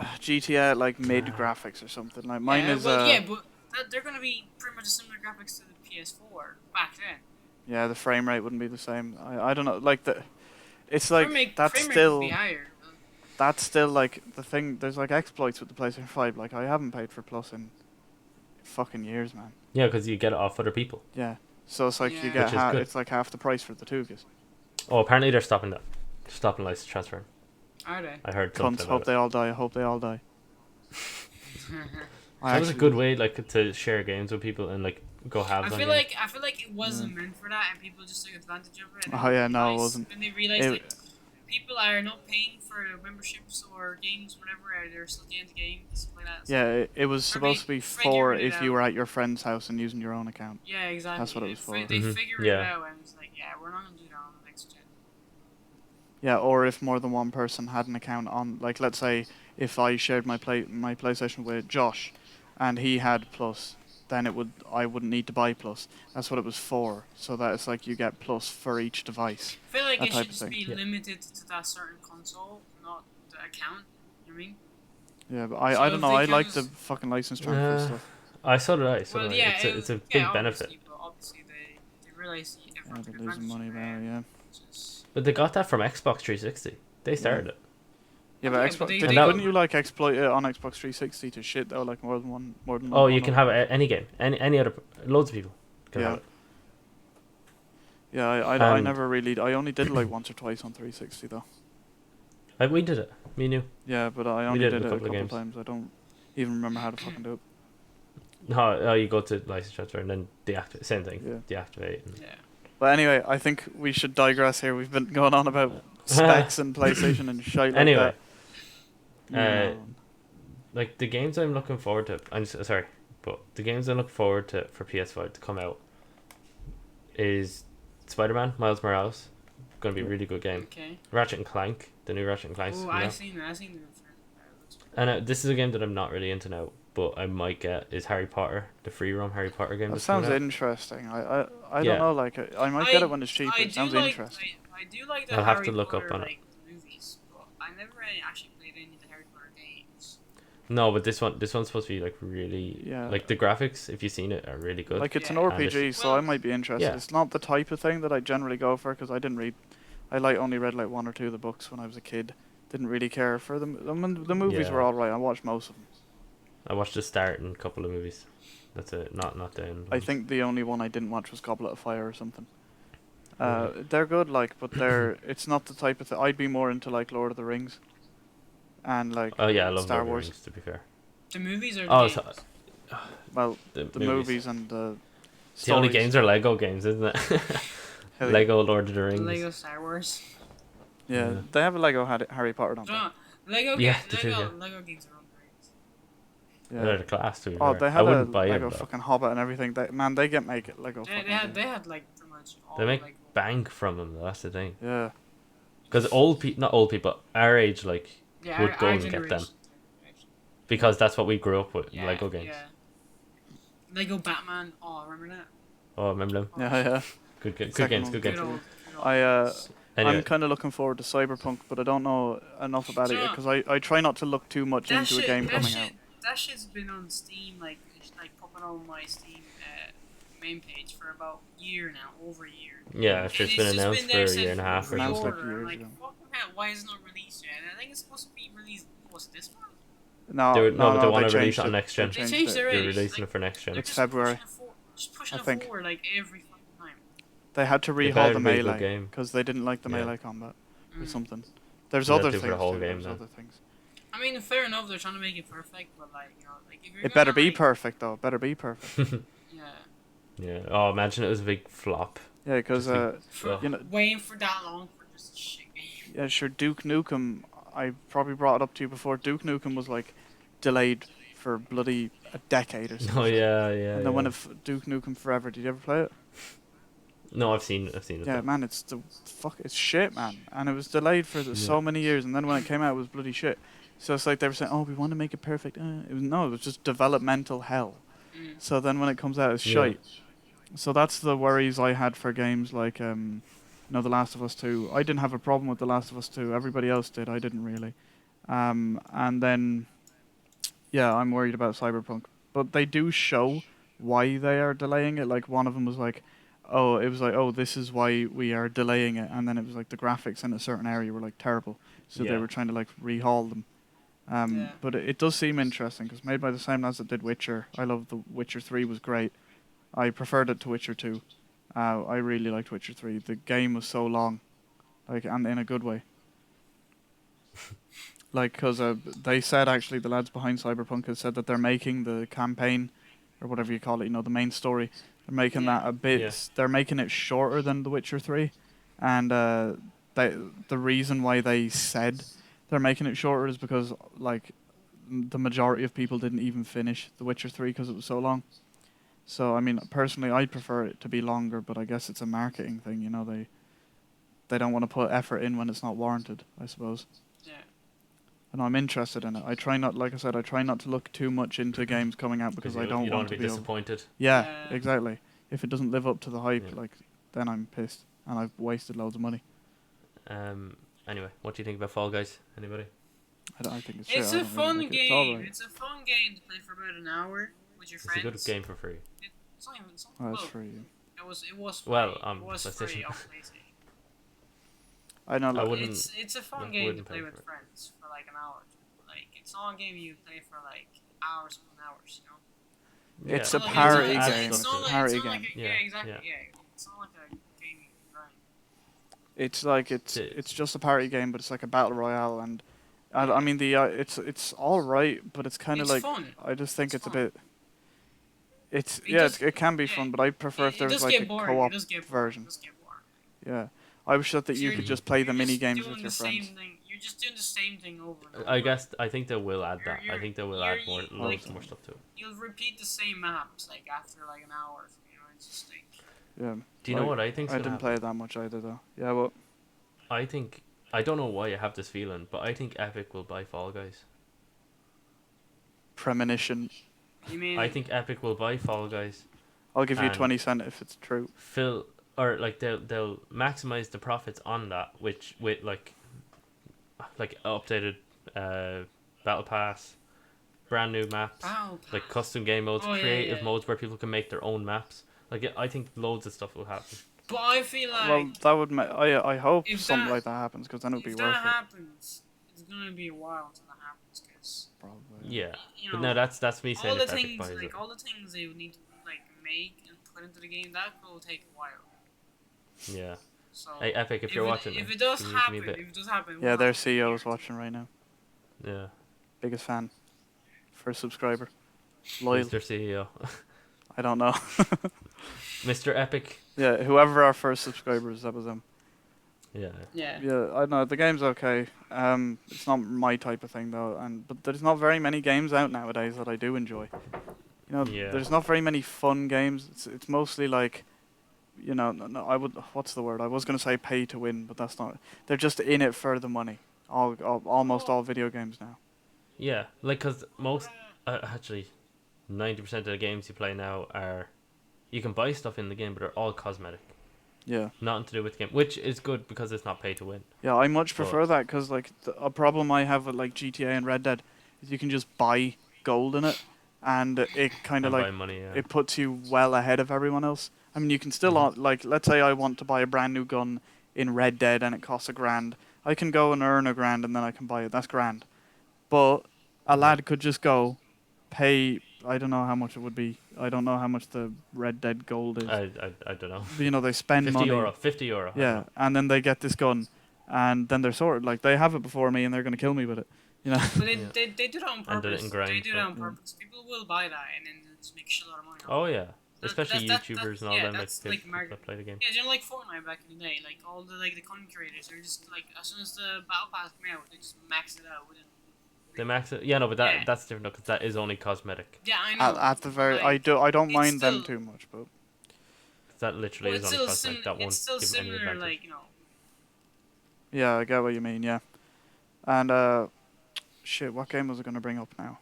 about? GTA at, like mid graphics or something. Like mine yeah, is well, yeah, but they're gonna be pretty much similar graphics to the PS4 back then. yeah, the frame rate wouldn't be the same. I don't know, like it's like frame that's rate still would be higher. that's still like the thing. There's like exploits with the PlayStation 5. Like I haven't paid for Plus in fucking years, man. Yeah, because you get it off other people. Yeah, so it's like you Yeah. get Which is good. it's like half the price for the Tugas. Oh, apparently they're stopping that. Stopping license transfer. Are they? I heard Cunts, something hope about they all die. I hope they all die. That was a good way, like, to share games with people and like go halves I on feel games. like it wasn't meant for that, and people just took advantage of it. and Oh, yeah, no, it realised- wasn't. Then they realized It- like people are not paying for memberships or games, whatever. Or they're still getting the game, stuff like that. So, Yeah, it was Or supposed to be figured for it if you out. were at your friend's house and using your own account. yeah, exactly. That's what it was for. They Mhm, figured it yeah. out, and it's like, yeah, we're not gonna do that on the next gen. Yeah, or if more than one person had an account on, like let's say if I shared my PlayStation with Josh, and he had Plus, then I wouldn't need to buy Plus. That's what it was for. So that it's like you get Plus for each device. I feel like That it type should of just thing. be Yeah. limited to that certain console, not the account. You know what I mean? Yeah, but So I if don't know. they I like count the as- fucking license transfer Uh, stuff. I saw that. I saw Well, that. yeah, It's a yeah, big benefit. obviously, but obviously they realize Yeah, everyone took they're losing advantage money of about it. Yeah. which is But they got that from Xbox 360. They started it. Yeah, oh, but yeah, Xbox, they, did, And they that- got couldn't you like exploit it on Xbox 360 to shit though, like more than Oh, one you can other have it person? any game, any other, loads of people can have Yeah. it. Yeah, I And never really. I only did it like once or twice on 360 though. we did it. Me and you. Yeah, but I We only did did a it a couple of couple games. times. I don't even remember how to fucking do it. No, you go to license transfer and then deactivate. Same thing. Yeah. Deactivate. And yeah. But anyway, I think we should digress here. We've been going on about specs and PlayStation and shit like Anyway, that. Moving uh, on. like the games I'm looking forward to. Sorry, but the games I look forward to for PS5 to come out is Spider-Man, Miles Morales. Going to be a really good game. Okay. Ratchet and Clank, the new Ratchet and Clank. Oh, I seen that. I seen the reference. Looks And this is a game that I'm not really into now, but I might get is Harry Potter, the free roam Harry Potter game. That that's coming sounds out. interesting. I Yeah. don't know. Like I might get it when it's cheaper. I It do sounds like, interesting. I do like the I'll have Harry to look Potter, up on it. like, the movies, but I never really actually played any of the Harry Potter games. No, but this one's supposed to be like really Yeah. like the graphics. If you've seen it, are really good. Like it's an Yeah. And RPG, it's- so I Well, might be interested. yeah. It's not the type of thing that I generally go for because I didn't read. I like only read like one or two of the books when I was a kid. Didn't really care for them. The movies Yeah. were all right. I watched most of them. I watched the start and a couple of movies. That's it. Not the end. I think the only one I didn't watch was Goblet of Fire or something. Really? They're good, like, but they're it's not the type of thing. I'd be more into like Lord of the Rings, and like Oh yeah, I love Star Lord of the Wars. Rings. To be fair, The movies are the Oh, games. so- Well, the the movies and the. The only stories. games are Lego games, isn't it? Hell yeah. Lego Lord of the Rings. Lego Star Wars. Yeah, Yeah. they have a Lego Harry Potter, don't they? No, Lego, Yeah, ga- they do, Lego, yeah. Lego games are great. They're the class. To be Oh, fair. they I had a wouldn't buy Lego them. fucking Hobbit and everything. They get make it Lego. They fucking had games. like pretty much all They make Lego. bank from them. That's the thing. Yeah. Because not old people, our age, like Yeah, would go our and get them generation. because that's what we grew up with. Yeah, Lego games. Yeah. Lego Batman. Oh, remember that? Oh, remember them? Oh, Yeah. Good Second games. one. Good Good games. old. Anyway, I'm kind of looking forward to Cyberpunk, but I don't know enough about it So- because I try not to look too much That into shit, a game that coming shit, out. that shit's been on Steam, like popping on my Steam main page for about a year now, over a year. yeah, it's just been just announced for there a since year and a half or Announced something. like pre-order. I'm years like, ago. fucking hell, why is it not released yet? And I think it's supposed to be released. What's this month? No, But they want to changed release it on it. next gen. They They changed changed it. it already. They're releasing Like, it for next gen. they're It's just February. just pushing I it think. forward like every fucking time. They had to They rehaul better the be a good melee game. because they didn't like the Yeah. melee combat or Mm. something. There's They have other to things. for the whole too, game there's then. other things. I mean, fair enough. They're trying to make it perfect, but like, like if you're It better gonna, be like, perfect though. Better be perfect. Yeah. Yeah. Oh, imagine it was a big flop. Yeah, because For, you know, waiting for that long for just a shit game. yeah, sure. Duke Nukem. I probably brought it up to you before. Duke Nukem was like delayed for bloody a decade or something. Oh yeah, yeah. And then yeah. when Duke Nukem Forever, did you ever play it? No, I've seen it. Yeah, though. man, it's shit, man. And it was delayed for so many years, and then when it came out, it was bloody shit. So it's like they were saying, "Oh, we want to make it perfect." It was just developmental hell. Mm. So then when it comes out, it's Yeah. shite. So that's the worries I had for games like The Last of Us 2. I didn't have a problem with The Last of Us 2. Everybody else did. I didn't really. And then, yeah, I'm worried about Cyberpunk. But they do show why they are delaying it. Like one of them was like, this is why we are delaying it. And then it was like the graphics in a certain area were like terrible. So they Yeah. were trying to like rehaul them. Yeah. But it does seem interesting because made by the same lads that did Witcher. I love the Witcher 3 was great. I preferred it to Witcher 2. I really liked Witcher 3. The game was so long, like, and in a good way. Like, because they said actually the lads behind Cyberpunk had said that they're making the campaign, or whatever you call it, the main story. They're making that a bit. Yeah. They're making it shorter than The Witcher 3, and the reason why they said they're making it shorter is because like the majority of people didn't even finish The Witcher 3 because it was so long. So I mean, personally, I'd prefer it to be longer, but I guess it's a marketing thing. They don't want to put effort in when it's not warranted, I suppose. Yeah. And I'm interested in it. I try not, like I said, I try not to look too much into games coming out because I don't you want to be be disappointed. Yeah, Yeah. exactly. If it doesn't live up to the hype, Yeah. like then I'm pissed and I've wasted loads of money. Anyway, what do you think about Fall Guys? Anybody? I think it's shit. It's I a don't really fun like it. It's game. alright. It's a fun game to play for about an hour with your It's a good friends. game for free. It's not even. It's not, Oh, well, it's free. it was free. Well, it was PlayStation. free on PlayStation. I know. I Like, wouldn't. It's a fun I game to wouldn't play pay with for it. friends for like an hour. Like it's not a game you play for like hours upon hours. You know. Yeah, It's It's a not like party it's, game. It's not It's a like party it's not game. like a, Yeah, yeah exactly yeah. It's not like a game you can grind. it's like It it's is. just a party game, but it's like a battle royale, and I mean it's all right, but it's kind of It's like fun. I just think It's it's a fun. bit. It does. it can be Yeah. fun, but I prefer if It there was does like a get boring. It co-op does get boring. It version. does get boring. Yeah, I wish that you You're, could just play the you're mini just games doing with the your same friends. thing. You're just doing the same thing over and over. I guess I think they will add that. I You're, think they will you're, add more, you, loads like- more stuff to it. You'll repeat the same maps like after like an hour. You know, it's just like. Yeah. Do you know like, what I think's I gonna didn't play happen? it that much either though. Yeah, well, I think I don't know why I have this feeling, but I think Epic will buy Fall Guys. premonition. You mean? I think Epic will buy Fall Guys. I'll give you And 20 cents if it's true. Fill or like they'll maximize the profits on that, which with like updated battle pass, brand new maps, Battle like Pass. custom game modes, Oh, yeah, creative yeah. modes where people can make their own maps. Like I think loads of stuff will happen. But I feel like Well, that would I hope if something that- like that happens because then it would be if worth that it. happens, it's gonna be a while until that happens. Cause Probably. Yeah, you but know, no, that's me all saying the if Epic things buys it. like all the things they would need to like make and put into the game that will take a while. Yeah. So Hey Epic, if you're watching, if man, it does give me a happen, bit. if it does happen, Yeah, we'll their have to CEO is hear it. watching right now. Yeah. Biggest fan. First subscriber. Loyal. Mr. CEO. I don't know. Mr. Epic. Yeah, whoever our first subscribers, that was them. Yeah. Yeah. Yeah, I don't know. The game's okay. It's not my type of thing though, but there's not very many games out nowadays that I do enjoy. You know, Yeah. there's not very many fun games. It's mostly like, you know, no, what's the word? I was gonna say pay to win, but that's not. They're just in it for the money. Almost all video games now. Yeah, like because most actually 90% of the games you play now are you can buy stuff in the game, but they're all cosmetic, Yeah. nothing to do with the game, which is good because it's not pay to win. Yeah, I much But- prefer that because like a problem I have with like GTA and Red Dead is you can just buy gold in it, and it kind of And like buy money. Yeah. it puts you well ahead of everyone else. I mean, you can still like let's say I want to buy a brand new gun in Red Dead and it costs $1,000. I can go and earn $1,000 and then I can buy it. That's grand. But a lad could just go pay. I don't know how much it would be. I don't know how much the Red Dead gold is. I don't know. But, you know, they spend 50 money. euro. 50 euro. I don't Yeah, know. and then they get this gun, and then they're sorted. Like they have it before me, and they're gonna kill me with it. You know. But they, Yeah. they do that on And did it purpose. in grind, They do so- that on purpose. People will buy that and then just make a shitload of money. Oh yeah, That- especially that- YouTubers and all yeah, them that's like like people market- that play the game. Yeah, you know, like Fortnite back in the day, like all the content creators are just like as soon as the battle pass came out, they just maxed it out within. They max it. Yeah, no, but Yeah. that's different because that is only cosmetic. Yeah, I know. At the very, like, I don't it's mind them still- too much, but 'Cause that literally well, is it's only still cosmetic. That won't it's still give any similar, advantage. like you know. yeah, I get what you mean. Yeah, and shit, what game was I gonna bring up now?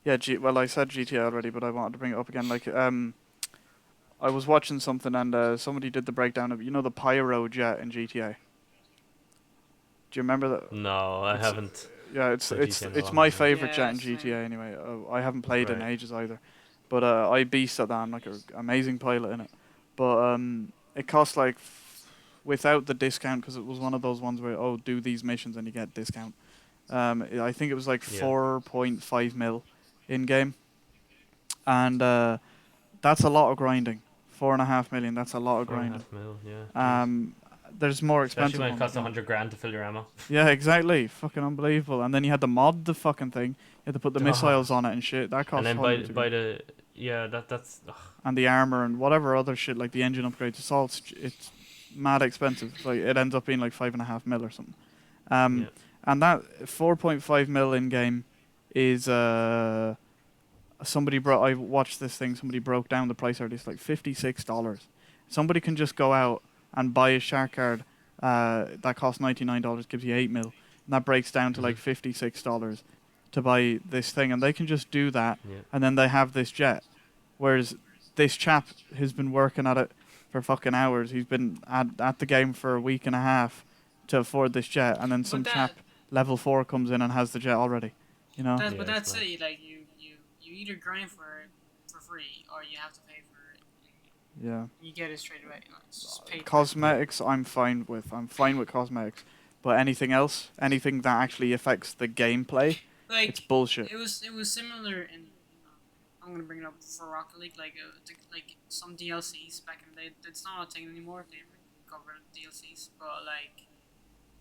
Yeah, well, I said GTA already, but I wanted to bring it up again. Like, I was watching something and somebody did the breakdown of the pyro jet in GTA. Do you remember that? No, I It's- haven't. Yeah, it's The GTA in a it's long my time. favorite Yeah, jet in same. GTA anyway. I haven't played in Right. ages either, but I beast at that. I'm like an amazing pilot in it. But it cost like without the discount because it was one of those ones where do these missions and you get discount. I think it was like Yeah. 4.5 mil in game, and that's a lot of grinding. 4.5 million. That's a lot of grinding. 4.5 mil, yeah. Jeez. There's more Especially expensive when it ones, costs yeah. 100 grand to fill your ammo. Yeah, exactly. Fucking unbelievable. And then you had to mod the fucking thing. You had to put the Oh. missiles on it and shit. That cost And then by hundreds of by grand. the yeah that's ugh. And the armor and whatever other shit like the engine upgrades. It's all it's mad expensive. It's like it ends up being like 5.5 mil or something. Yeah. And that 4.5 mil in game is somebody I watched this thing. Somebody broke down the price already. It's like $56. Somebody can just go out and buy a shark card that costs $99, gives you 8 mil, and that breaks down to like $56 to buy this thing, and they can just do that, Yeah. and then they have this jet. Whereas this chap has been working at it for fucking hours. He's been at the game for a week and a half to afford this jet, and then some But chap level 4 comes in and has the jet already. You know? That's Yeah, but it's that's mad. it. Like you either grind for it for free or you have to pay for it. Yeah. You get it straight away. You know, it's just pay to win. Cosmetics, I'm fine with. I'm fine with cosmetics. But anything else, anything that actually affects the gameplay, Like it's bullshit. it was similar in. I'm gonna bring it up for Rocket League, like some DLCs back in the day. It's not a thing anymore. They got rid of DLCs, but like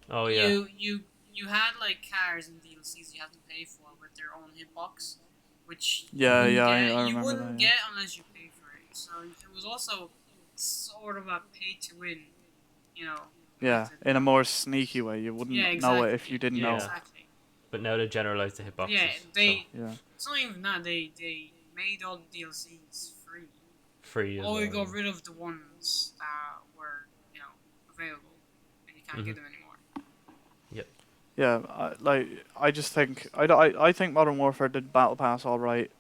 Oh yeah. you had like cars and DLCs you had to pay for with their own hitbox, which Yeah, yeah, I you remember wouldn't that. Yeah. get unless you paid for it. So it was also sort of a pay to win, you know, Yeah, method. in a more sneaky way. You Yeah, wouldn't know it if you exactly. didn't Yeah, know. Yeah. exactly. But now they generalized the hitboxes. Yeah, So Yeah. it's not even that they made all the DLCs free. free as Or well. we got Yeah. rid of the ones that were, available, and you can't get them anymore. Yeah, I just think I think Modern Warfare did Battle Pass all right.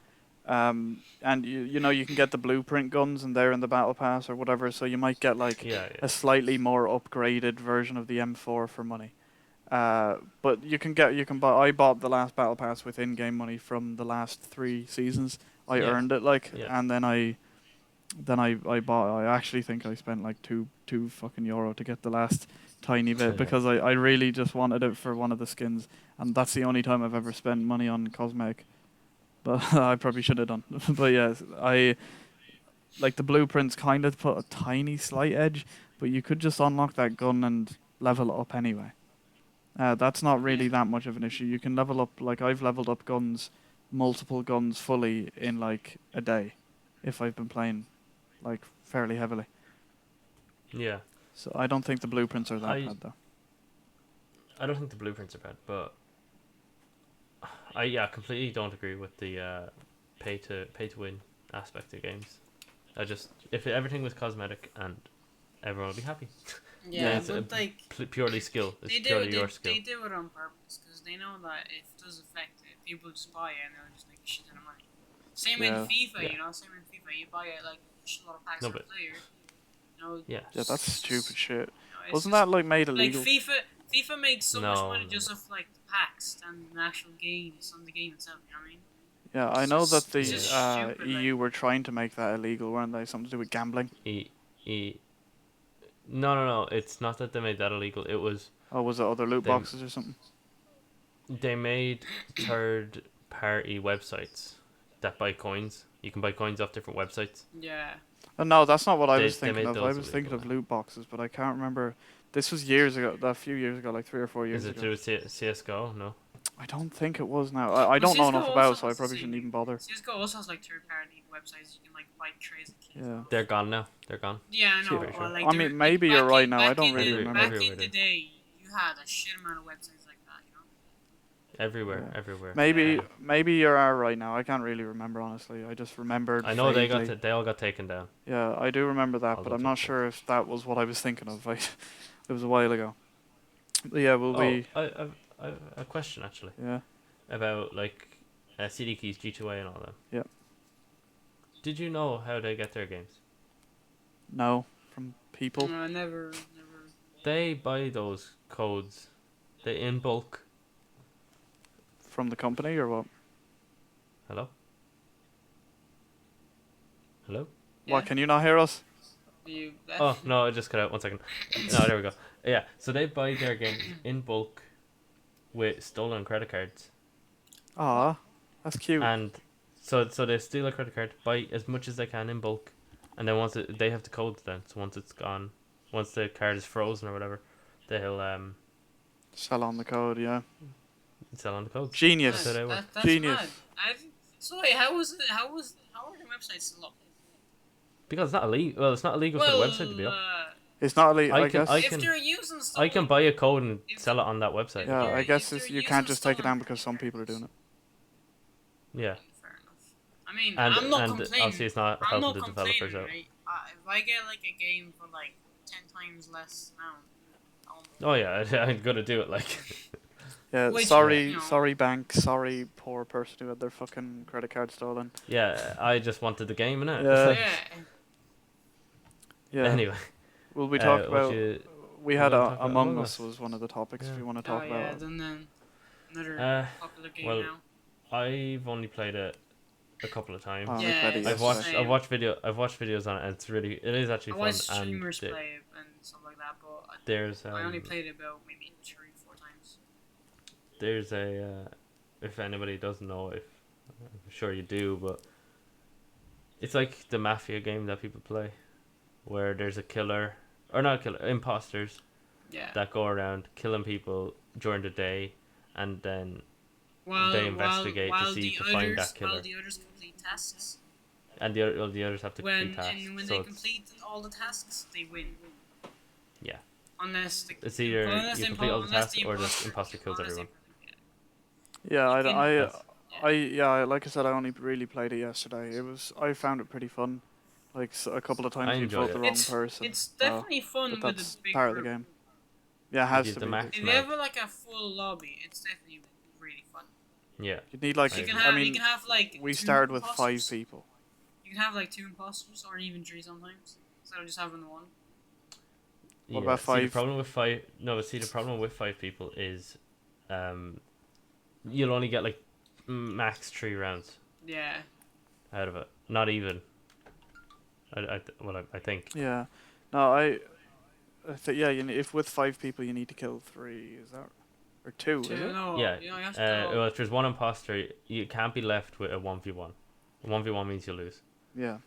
And you know you can get the blueprint guns and they're in the Battle Pass or whatever, so you might get like Yeah, yeah. a slightly more upgraded version of the M4 for money. But you can buy. I bought the last Battle Pass with in-game money from the last 3 seasons. I Yeah. earned it Yeah. and then I bought. I actually think I spent like two fucking euro to get the last tiny bit Yeah. because I really just wanted it for one of the skins, and that's the only time I've ever spent money on cosmetic. But I probably should have done. But yes, I like the blueprints kind of put a tiny slight edge, but you could just unlock that gun and level it up anyway. That's not really Yeah. that much of an issue. You can level up, like I've leveled up guns, multiple guns fully in like a day, if I've been playing like fairly heavily. Yeah. So I don't think the blueprints are that I bad though. I don't think the blueprints are bad, but I completely don't agree with the pay to win aspect of games. I just if everything was cosmetic and everyone would be happy. Yeah, It's but like purely skill. It's purely your skill. they do it on purpose because they know that if it does affect it, people just buy it and they'll just make a shit ton of money. Same in Yeah. FIFA, Yeah. Same in FIFA, you buy it like a shitload of packs No, per but player. yeah. Yeah, that's stupid shit. It's Wasn't just, that like made like illegal? FIFA makes so much No, money no, just no. off like the packs than the actual games on the game itself. You know what I mean? Yeah, I It's know that just- the it's just stupid, EU were trying to make that illegal, weren't they? Something to do with gambling. E e. No. It's not that they made that illegal. It was Oh, was it other loot they boxes or something? they made third party websites that buy coins. You can buy coins off different websites. Yeah. No, that's not what I They- was they thinking made of. I those was thinking illegal of now. loot boxes, but I can't remember. This was years ago, a few years ago, like 3 or 4 years Is it ago. to do with CS:GO? No. I don't think it was now. I Well, don't know CS:GO enough also about it, so I has the probably shouldn't same- even bother. CS:GO also has like third-party websites you can like buy trays and keys. Yeah. They're gone now. They're gone. Yeah, I know. Pretty sure. Like, I mean, maybe you're right now. I don't really remember. Back Everywhere in the they- day, you had a shit amount of websites like that. Everywhere. Yeah. Everywhere. Maybe you are right now. I can't really remember honestly. I just remembered. I know they vaguely. they all got taken down. Yeah, I do remember that, All but the I'm not TikToks. sure if that was what I was thinking of. It was a while ago. But yeah, will Oh, we? I've a question actually Yeah. about like CD keys, G2A, and all that. Yeah. Did you know how they get their games? No, from people. No, never. They buy those codes. They in bulk. From the company or what? Hello. Hello. What? Yeah. Can you not hear us? You. Oh no, I just cut out. 1 second. No, there we go. Yeah, so they buy their games in bulk with stolen credit cards, Ah, that's cute. and so they steal a credit card, buy as much as they can in bulk, and then they have the codes then. So once it's gone, once the card is frozen or whatever, they'll Sell on the code, yeah. sell on the codes. Genius. That's how they work. That's Genius. mad. So wait, how was it? How are the websites still up? Because it's not illegal. Well, it's not illegal for the website to be up. It's not illegal, I I can- guess. I If can- they're using stuff, I can buy a code and sell it on that website. Yeah, you're- I guess if you they're can't using just take it down stolen because some credit people are doing it. Yeah, Fair enough. I mean, and I'm not and complaining. obviously it's not I'm helping not the complaining, developers out. right? If I get like a game for like 10 times less amount, Oh yeah, I'm gonna do it. Like, Yeah, Which, sorry, you know- sorry bank, sorry poor person who had their fucking credit card stolen. yeah, I just wanted the game, innit? Yeah. yeah. Yeah. Anyway, Will we talk what about? you- We had we're gonna talk about Among Among Us Us. was one of the topics Yeah. if you want to Oh talk yeah, about. then Another popular game well, now. I've only played it a couple of I times. only Yeah, played it it's I've the yesterday. watched same. I've watched videos on it, and it is actually I fun. watched streamers And play it and stuff like that, but there's I only played it about maybe 3-4 times. there's a if anybody doesn't know, if I'm sure you do, but it's like the mafia game that people play, where there's a killer or not a killer, imposters Yeah. that go around killing people during the day, and then While they investigate while to find that while killer, the others complete tasks, and the others have to complete tasks. when So they complete all the tasks, they win. yeah, Unless the it's either unless you the complete all the unless tasks the or the imposter imposter kills unless everyone. Yeah, You can- That's like I said, I only really played it yesterday. I found it pretty fun. Like a couple of I times we enjoyed fought the it. wrong person. It's So, definitely fun but with a that's big part group. of the game. Yeah, it If has you to the be. max If map. you have like a full lobby, it's definitely really fun. Yeah, You need like, So you can I have mean, you can have like we two started with imposters. 5 people. You can have like 2 imposters or even 3 sometimes instead of just having the one. What yeah. about See, the 5? problem with five. No, but see, the problem with 5 people is, you'll only get like max 3 rounds Yeah. out of it. Not even. I think. Yeah. No, yeah. If with 5 people you need to kill 3, is that or 2? Is it? No, Yeah. you have to kill. Well, if there's one imposter, you can't be left with a 1v1. A 1v1 means you lose. Yeah.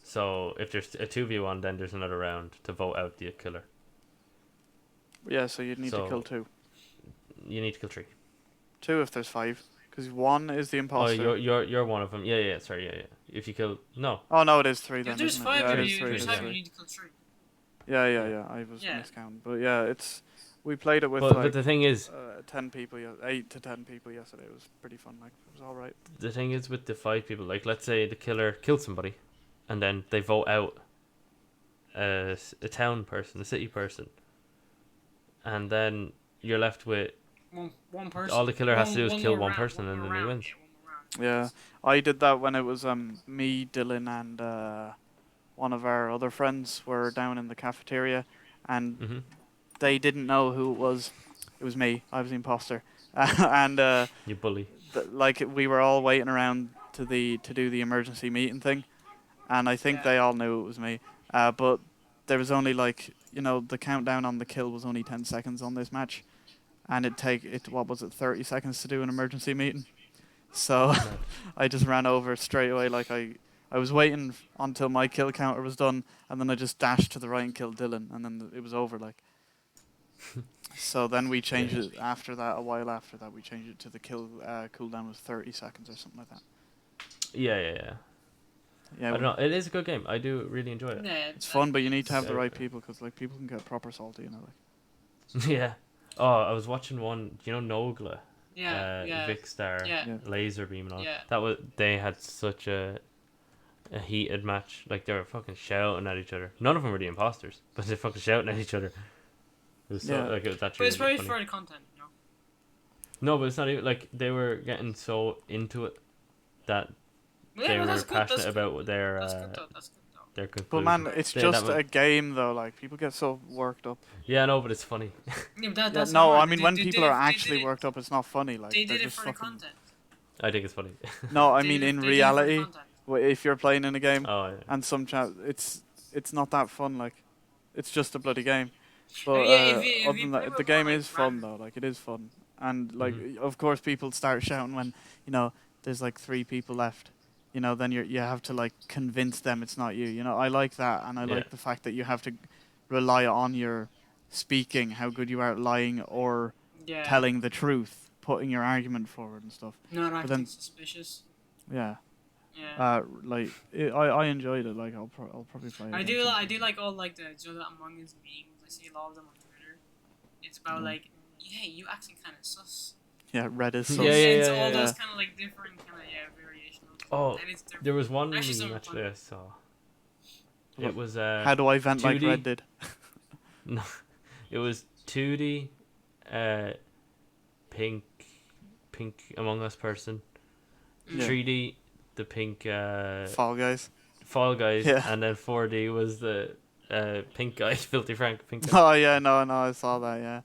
So if there's a 2v1, then there's another round to vote out the killer. Yeah. So you'd need to kill So 2. you need to kill 3. 2 if there's 5, because 1 is the Oh, imposter. you're one of them. Yeah. Sorry, yeah. If you kill no, Oh no, it is 3 If then. there's Isn't 5 it? Yeah, of it you, is 3. there's It is 5 you 3. need to kill 3. Yeah. I was Yeah. miscounting, but yeah, we played it with but the thing is, 10 people, 8 to 10 people yesterday. It was pretty fun. Like it was all right. the thing is with the 5 people, like let's say the killer killed somebody, and then they vote out a town person, a city person, and then you're left with One person. all the killer has to do is kill more one round, person, one and more then he round, wins. Yeah, one more round. Yeah, I did that when it was me, Dylan, and one of our other friends were down in the cafeteria, and Mhm. they didn't know who it was. It was me. I was the imposter, and You bully. like we were all waiting around to do the emergency meeting thing, and I think Yeah. they all knew it was me. But there was only like the countdown on the kill was only 10 seconds on this match, and what was it 30 seconds to do an emergency meeting. So Mad. I just ran over straight away. Like I was waiting until my kill counter was done, and then I just dashed to the right and killed Dylan, and then it was over. Like. So then we changed it after that. A while after that, we changed it to the cooldown was 30 seconds or something like that. Yeah. Yeah, I don't know. It is a good game. I do really enjoy it. Yeah, it's fun, but you need to have the So- right people because like people can get proper salty, Like. Yeah. Oh, I was watching one. You know Nogla. Yeah. Vicstar, Yeah. Laser Beam, and all. Yeah. They had such a heated match. Like they were fucking shouting at each other. None of them were the imposters, but they fucking shouting at each other. It was Yeah. like it was But actually it's probably really funny. for the content, No, but it's not even like they were getting so into it that Yeah, they but were that's good, passionate that's about their That's good though. That's good though. their But conclusion. man, it's They- just that was- a game though. Like people get so worked up. Yeah, no, but it's funny. Yeah, but Yeah, that's no, hard. I mean They when did people it- are they actually did it- worked up, it's not funny. Like They they're did it just for the fucking. content. I think it's funny. No, I They mean did it- in they did it for the reality, content. if you're playing in a game Oh, yeah. and some chat, it's not that fun. Like, it's just a bloody game. But Yeah, if you other than play that, with the game more, like, is fun random- though. Like it is fun, and like Mhm. of course people start shouting when there's like 3 people left. Then you have to like convince them it's not you. I like that, and I Yeah. like the fact that you have to rely on your speaking, how good you are at lying or Yeah. telling the truth, putting your argument forward and stuff. Not but acting then- suspicious. Yeah. Yeah. I enjoyed it. Like I'll probably play it. I again do sometime. like all like the Among Us memes. I see a lot of them on Twitter. It's about like, hey, you acting kind of sus. Yeah, Red is so. Yeah, It's all yeah. those kind of like different kind of variations. Oh, And it's there was one Actually, meme some actually fun. I saw. Look, It was How do I vent like 2D? Red did? No, it was 2D, pink Among Us person, Yeah. 3D the pink Fall Guys. Fall Guys, Yeah. and then 4D was the pink guy, Filthy Frank, pink guy. Oh yeah, no, I saw that. Yeah.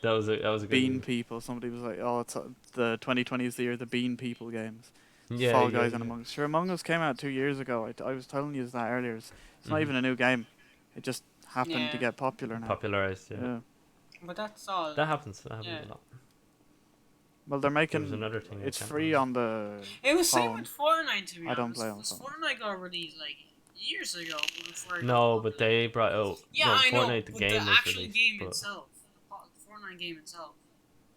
That was a good Bean meme. people. Somebody was like, "Oh, it's the 2020 is the year of the Bean People games." Yeah, Fall yeah, Guys and yeah. Among Us. Sure, Among Us came out 2 years ago. I was telling you that earlier. It's not Mhm. even a new game. It just happened to Yeah, get popular now. Popularized. Yeah. Yeah. but that's all. That happens. That happens Yeah. a lot. Well, they're There was making another thing I it's can't free remember. on the It was same phone. with Fortnite, to be I don't honest. play on Because phone. Fortnite got released like years ago before it got No, but popular. they brought out. Yeah, Well, I know, Fortnite the but the game was actual released, game but itself, the Fortnite game itself,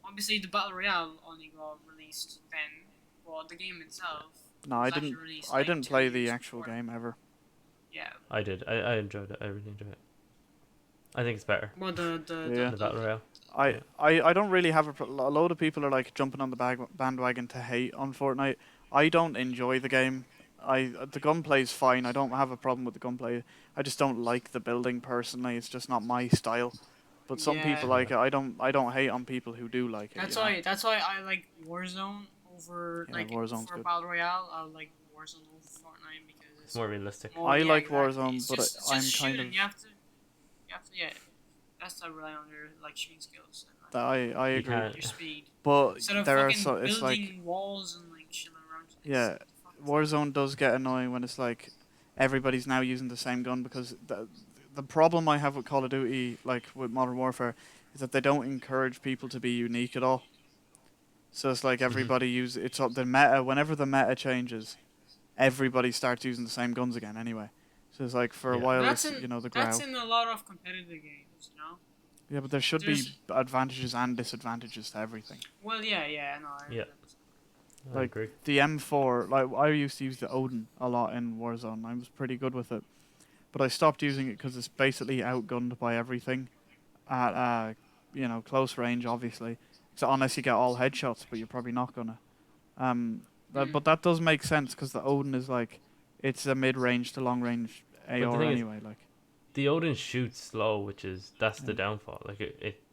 obviously the Battle Royale only got released then, but the game itself No, was actually released I like didn't 2 play the years actual before. game ever. Yeah, I did. I enjoyed it. I really enjoyed it. I think it's better. well Yeah. The battle royale. I, Yeah. I don't really have a load of people are like jumping on the bandwagon to hate on Fortnite. I don't enjoy the game. The gunplay's fine. I don't have a problem with the gunplay. I just don't like the building personally. It's just not my style. But some yeah. people like it. I don't hate on people who do like it. That's You know. why that's why I like Warzone over Yeah, like Warzone's for good. Battle Royale. I like Warzone over Fortnite because It's more realistic. more. I Yeah, like exactly. Warzone, but It's I'm just kind shooting. of You have to, yeah. That's to rely on your like shooting skills and like I You agree. can't. your speed. But Instead of there are fucking it's like building walls and like chilling around. yeah, Warzone does get annoying when it's like everybody's now using the same gun because the problem I have with Call of Duty, like with Modern Warfare, is that they don't encourage people to be unique at all. So it's like Mhm. everybody the meta. Whenever the meta changes, everybody starts using the same guns again anyway. So it's like for a Yeah. while That's it's in the that's Grau. in a lot of competitive games, you know. Yeah, but there should be There's advantages and disadvantages to everything. well, yeah, no, I Yeah. 100%. I Like agree. the M4, like I used to use the Odin a lot in Warzone. I was pretty good with it, but I stopped using it because it's basically outgunned by everything at close range, obviously. So unless you get all headshots, but you're probably not gonna. But that does make sense because the Odin is like, it's a mid-range to long-range But the AR thing is, anyway. Like, the Odin shoots slow, which is that's the yeah. downfall. Like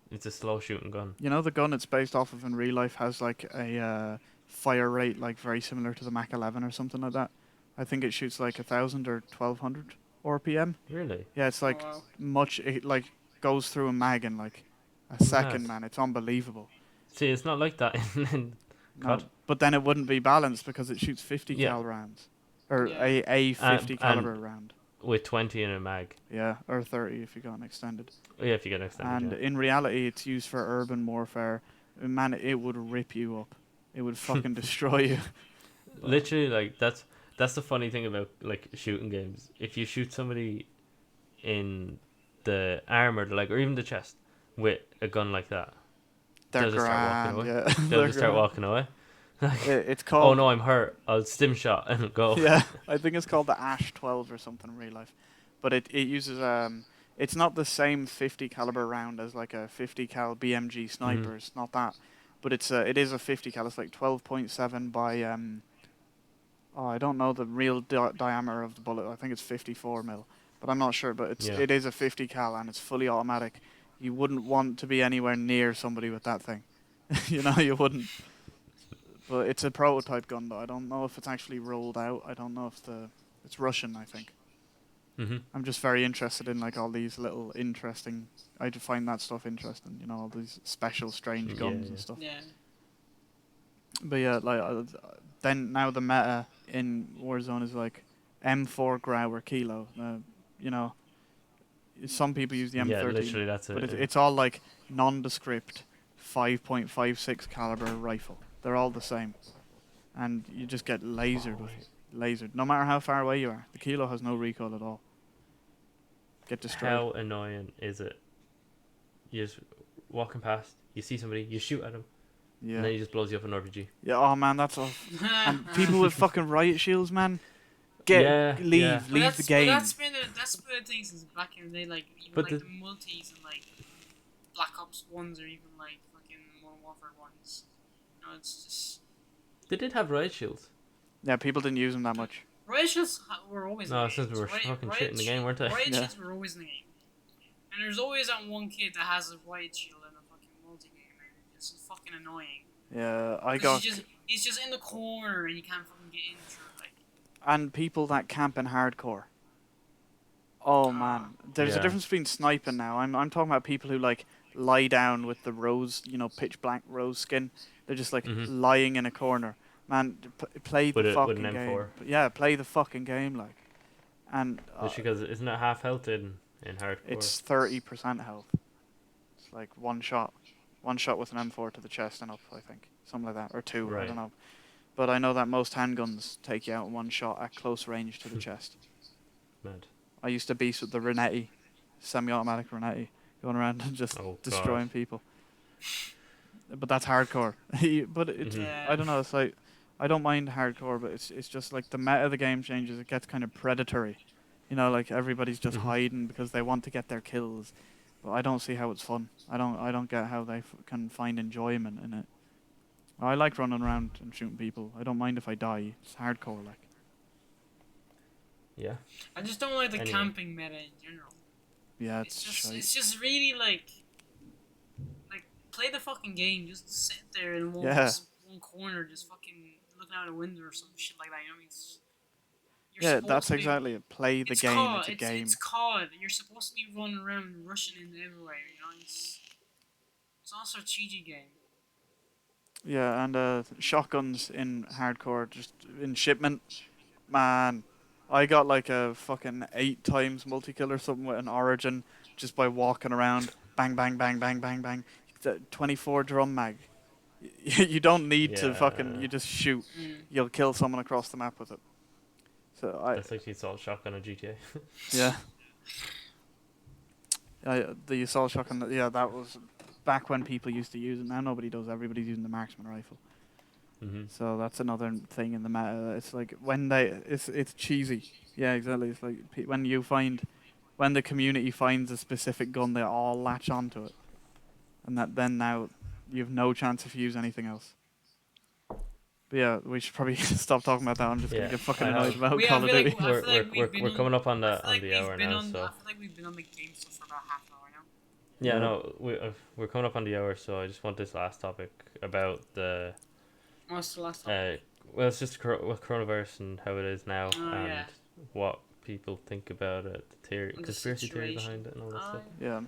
it's a slow shooting gun. You know, the gun it's based off of in real life has like a fire rate like very similar to the Mach 11 or something like that. I think it shoots like 1,000 or 1,200 RPM. Really? Yeah, it's Oh like wow. it like goes through a mag in like a Mad. second, man. It's unbelievable. See, it's not like that in No, COD. but then it wouldn't be balanced because it shoots 50 Yeah. cal rounds, or Yeah. a 50 caliber And round. with 20 in a mag. Yeah, or 30 if you got an extended. Oh, yeah, if you get extended, And in reality, it's used for urban warfare. Man, it would rip you up. It would fucking destroy you. yeah. Literally, like that's the funny thing about like shooting games. If you shoot somebody in the arm or the leg or even the chest with a gun like that, They're they'll just start walking grand, away. yeah. They'll They're just start grand. walking away. Like, It's oh called, no, I'm hurt. I'll stim shot and go. yeah, I think it's called the Ash 12 or something in real life. But it uses, it's not the same 50 caliber round as like a 50 cal BMG Mhm. sniper. It's not that. But it is a 50 cal. It's like 12.7 by, oh, I don't know the real diameter of the bullet. I think it's 54 mil. But I'm not sure. But Yeah. it is a 50 cal and it's fully automatic. You wouldn't want to be anywhere near somebody with that thing. You know, you wouldn't. But it's a prototype gun though. I don't know if it's actually rolled out. I don't know if it's Russian, I think. Mhm. I'm just very interested in like all these little interesting. I just find that stuff interesting. You know, all these special, strange Yeah, guns yeah. and stuff. Yeah. But yeah, like then now the meta in Warzone is like M4 Grau or Kilo. You know, some people use the Yeah, M13, literally that's but it. Yeah. it's all like nondescript 5.56 caliber rifle. They're all the same, and you just get lasered with it. Lasered, no matter how far away you are. The Kilo has no recoil at all. Get destroyed. How annoying is it? You just walking past, you see somebody, you shoot at him, and Yeah. then he just blows you up an RPG. Yeah. Oh man, that's all. And people with fucking riot shields, man. Yeah, yeah. Leave the game. That's been the thing since back in the day, like even But like the- the multis and like Black Ops ones or even like fucking Modern Warfare ones. You know, it's just They did have riot shields. Yeah, people didn't use them that much. riot shields were always No, in the since game. we were fucking shit in the game, weren't they? Riot Yeah. shields were always in the game, and there's always that one kid that has a riot shield in a fucking multi game, and it's just fucking annoying. Yeah, I 'Cause got he's just in the corner and you can't fucking get in through like. and people that camp in hardcore. Oh man, there's a Yeah. difference between sniping now. I'm talking about people who like lie down with the rose, pitch black rose skin. They're just like Mhm. lying in a corner. Man, play the With an fucking game. M4. But yeah, play the fucking game, like. And Literally, because isn't it half health in hardcore? it's 30% health. It's like one shot with an M4 to the chest and up, I think, something like that, or two. I Right. don't know. But I know that most handguns take you out in one shot at close range to the chest. Mad. I used to beast with the Renetti, semi-automatic Renetti, going around and just Oh god. destroying people. But that's hardcore. But it's Mhm. Yeah. I don't know. It's like I don't mind hardcore, but it's just like the meta of the game changes. It gets kind of predatory. Like everybody's just Mhm. hiding because they want to get their kills. But I don't see how it's fun. I don't get how they can find enjoyment in it. I like running around and shooting people. I don't mind if I die. It's hardcore, like. Yeah. I just don't like the Anyway. camping meta in general. Yeah, It's it's just shite. it's just really like play the fucking game. Just sit there in one Yeah. one corner, just fucking looking out a window or some shit like that. You know what I mean? You're Yeah, supposed that's to be. exactly it. Play the It's game. COD. It's a game. It's COD. You're supposed to be running around, rushing in everywhere. You know, it's also a strategy game. Yeah, and shotguns in hardcore, just in shipment. Man, I got like a fucking 8 times multi-kill or something with an Origin just by walking around. Bang, bang, bang, bang, bang, bang. It's a 24 drum mag. You don't need to you Yeah. just shoot. Mm. You'll kill someone across the map with it. So That's like the assault shotgun in GTA. yeah. The assault shotgun, yeah, that was back when people used to use it. Now nobody does. Everybody's using the marksman rifle. Mhm. So that's another thing in the meta. It's like it's cheesy. Yeah, exactly. It's like when the community finds a specific gun, they all latch onto it, and then now you have no chance if you use anything else. But yeah, we should probably stop talking about that. I'm just gonna Yeah. get fucking I annoyed have. about I Call of feel like Duty. I feel like we've been We're on. coming up on I feel the like hour we've been now, on. so I feel like we've been on the game stuff for about half an hour now. yeah, Yeah. no, we're coming up on the hour, so I just want this last topic about the What's the last topic? well, it's just with coronavirus and how it is now, Oh and yeah, what people think about it, the the conspiracy theory situation. behind it, and all that Oh stuff. Yeah,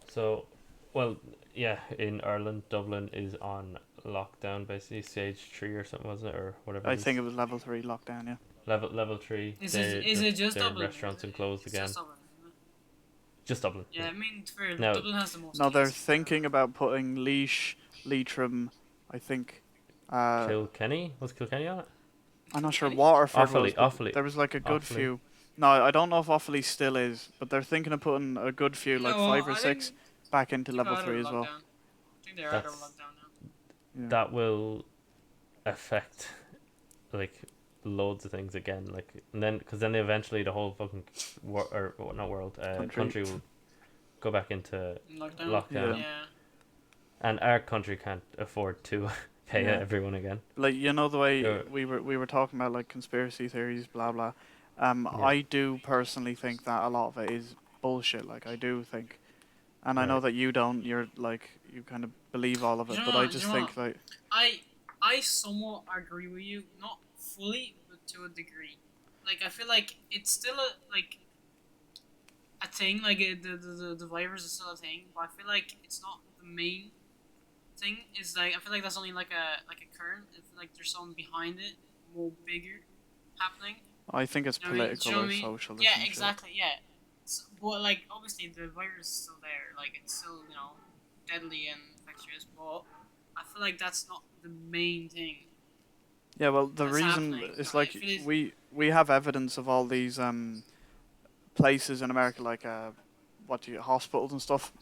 So, well, yeah, in Ireland, Dublin is on lockdown, basically stage 3 or something, wasn't it, or whatever I it is. think it was level 3 lockdown. Yeah. Level 3. Is it just Their Dublin? restaurants and closed It's again. just Dublin, isn't it? Just Dublin. Yeah, I mean, it's fair. Now, Dublin has the most No, they're cases. thinking about putting Leash, Leitrim, I think. Kilkenny, was Kilkenny on it? I'm not sure Kilkenny? Waterford was, Offaly, but Offaly, there was like a good Offaly. few. No, I don't know if Offaly still is, but they're thinking of putting a good few, like No, 5 or 6, back into they're level out of 3 as well. lockdown. I think they're out of That's lockdown now. Yeah. that will affect like loads of things again, like, and then because then eventually the whole fucking not world country will go back into Lockdown. Yeah. Yeah. and our country can't afford to pay Yeah. everyone again. Like, the way Yeah. we were talking about like conspiracy theories, blah blah. Yeah. I do personally think that a lot of it is bullshit. Like, I do think, and I know Right. that you don't. You're like, you kind of believe all of it, You know but I what, just you know think like, I somewhat agree with you, not fully, but to a degree. Like, I feel like it's still a thing. Like, the virus is still a thing, but I feel like it's not the main thing. Is like I feel like that's only like a current. I feel like there's something behind it, more bigger, happening. I think it's You know what I mean? political You know or what I mean? social. Or Yeah, some shit. exactly. Yeah. But like, obviously, the virus is still there. Like, it's still deadly and infectious. But I feel like that's not the main thing. Yeah, well, the That's reason happening. is No, like if it is, we have evidence of all these places in America, like hospitals and stuff,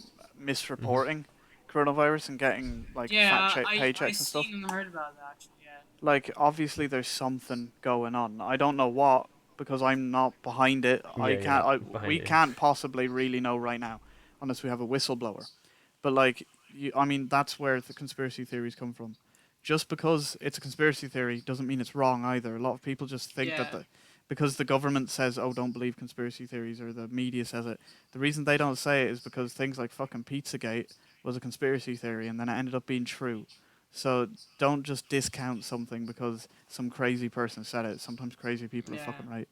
misreporting coronavirus and getting like fat yeah, I paychecks and stuff. seen and heard about that actually. Yeah. Like, obviously there's something going on. I don't know what, because I'm not behind it. Yeah, I you're can't. not behind We it. can't possibly really know right now, unless we have a whistleblower. But like, I mean, that's where the conspiracy theories come from. Just because it's a conspiracy theory doesn't mean it's wrong either. A lot of people just think that Yeah. because the government says, "Oh, don't believe conspiracy theories," or the media says it. The reason they don't say it is because things like fucking Pizzagate was a conspiracy theory, and then it ended up being true. So don't just discount something because some crazy person said it. Sometimes crazy people are Yeah. fucking right.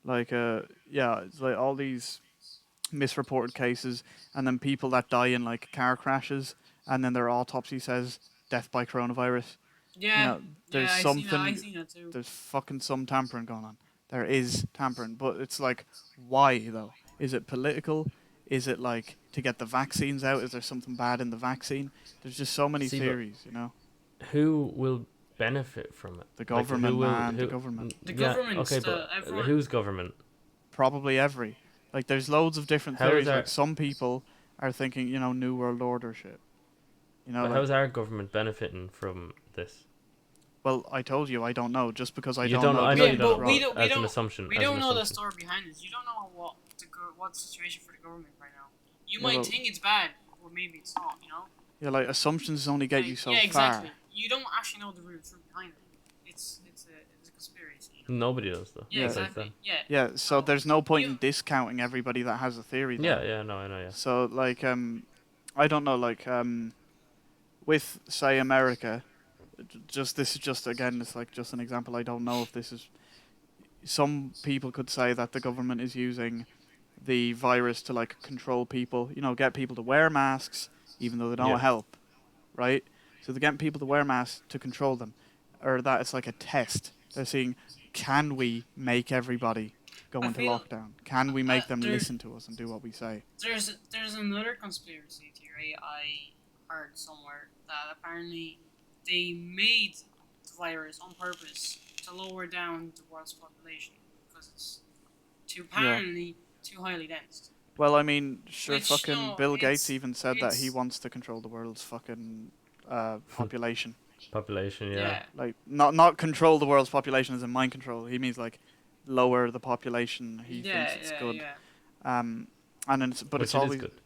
Like, yeah, it's like all these misreported cases, and then people that die in like car crashes, and then their autopsy says death by coronavirus. You Yeah, know, there's yeah, I seen that. I something, seen that too. there's fucking some tampering going on. There is tampering, but it's like, why though? Is it political? Is it like to get the vaccines out? Is there something bad in the vaccine? There's just so many See, but theories, you know. who will benefit from it? The Like, who government, will man, the who? government. The Yeah, government's okay, but everyone. whose government? Probably every. Like, there's loads of different How is theories. Like, our some people are thinking, you know, New World Order shit. You know, but like, how's our government benefiting from this? well, I told you I don't know. Just because I You don't don't know. know I know doesn't Yeah, you mean don't it's but know, we wrong. but don't we as an don't assumption, we as don't an know the assumption. story behind this. You don't know what's the situation for the government right now. You Yeah, might well, think it's bad, or maybe it's not. You know. yeah, like assumptions only get Like, you so yeah, exactly. far. You don't actually know the real truth behind it. It's a conspiracy. You know? Nobody does though. Yeah, Yeah. Besides them. exactly. Yeah. Yeah, so So there's no point you in discounting everybody that has a theory, though. Yeah, yeah, no, I know, yeah. So, like, I don't know, like, with, say, America, just this is just, again, it's like just an example. I don't know if this is. Some people could say that the government is using the virus to, like, control people, you know, get people to wear masks, even though they don't Yeah. help, right? So they're getting people to wear masks to control them. Or that it's like a test. They're seeing, can we make everybody go I into feel lockdown? Can we make them there listen to us and do what we say? there's another conspiracy theory I heard somewhere that apparently they made the virus on purpose to lower down the world's population because it's Yeah. apparently too highly dense. Well, I mean, sure, Which fucking Bill Gates it's even said that he it's wants to control the world's fucking population. Population, yeah. yeah. Like, not control the world's population as in mind control. He means like lower the population. He thinks it's good. Yeah. Um, and then but Which it's it is always good,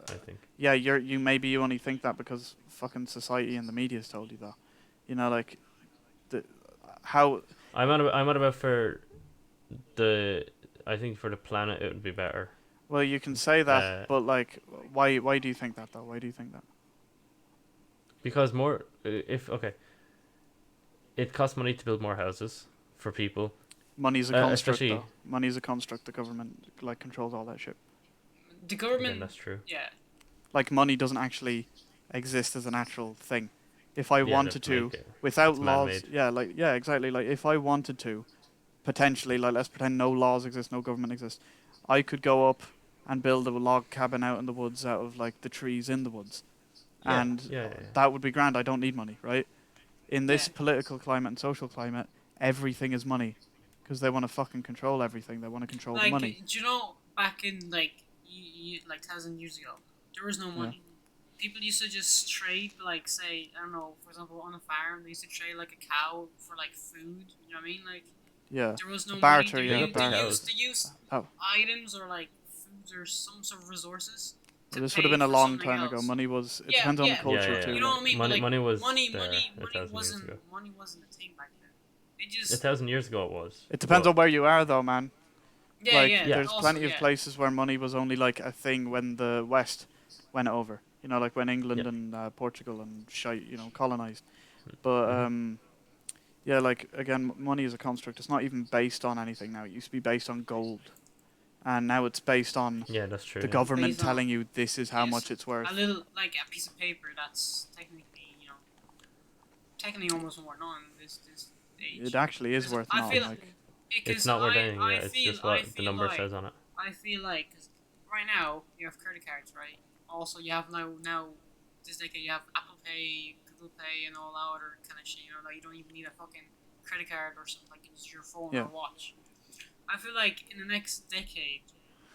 I think. yeah. You maybe you only think that because fucking society and the media's told you that. You know, like the how I'm on about for the. I think for the planet it would be better. well you can say that, Uh, but like why do you think that though? Why do you think that? because more, if okay, it costs money to build more houses for people. Money's a construct, Especially, though. Money's a construct. The government like controls all that shit. The again, government that's true. yeah. Like money doesn't actually exist as a natural thing. If I Yeah, wanted to to, make it. without It's laws, man-made. yeah, exactly. Like if I wanted to, potentially, like let's pretend no laws exist, no government exists, I could go up and build a log cabin out in the woods out of like the trees in the woods, Yeah, and yeah. that would be grand. I don't need money, right? In this Yeah. political climate and social climate, everything is money, because they want to fucking control everything. They want to control the Like, money. do you know back in like 1,000 years ago, there was no Yeah. money. People used to just trade, like, say, I don't know, for example, on a farm, they used to trade like a cow for like food. You know what I mean? Like, Yeah. there was no Barter, money. yeah, Big barter. They used Oh. items or like foods or some sort of resources to This pay would have been a for long something time ago. else. Money was. It Yeah, depends on the yeah. culture Yeah. too. You know like. what I mean? Money, But, like, money was money, there money, a money thousand years ago. wasn't a thing back then. It A just 1,000 years ago it was. It depends But on where you are, though, man. yeah, Like, yeah. Yeah. there's Also, plenty of yeah. places where money was only like a thing when the West went over. You know, like when England Yeah. and Portugal and shite, you know, colonized. But Mhm. yeah, like again, money is a construct. It's not even based on anything now. It used to be based on gold, and now it's based on Yeah, that's true. the Yeah. government Based on- telling you this is how Yes. much it's worth. A little, like a piece of paper that's technically, technically almost worth none in this age. It actually is 'Cause worth I not. feel Like, It's not worth anything. Yeah, it's just what the number like, says on it. I feel like 'cause right now you have credit cards, right? Also, you have now this decade you have Apple Pay, Google Pay, and all that other kind of shit. You know, like you don't even need a fucking credit card or something. Like it's your phone Yeah. or watch. I feel like in the next decade,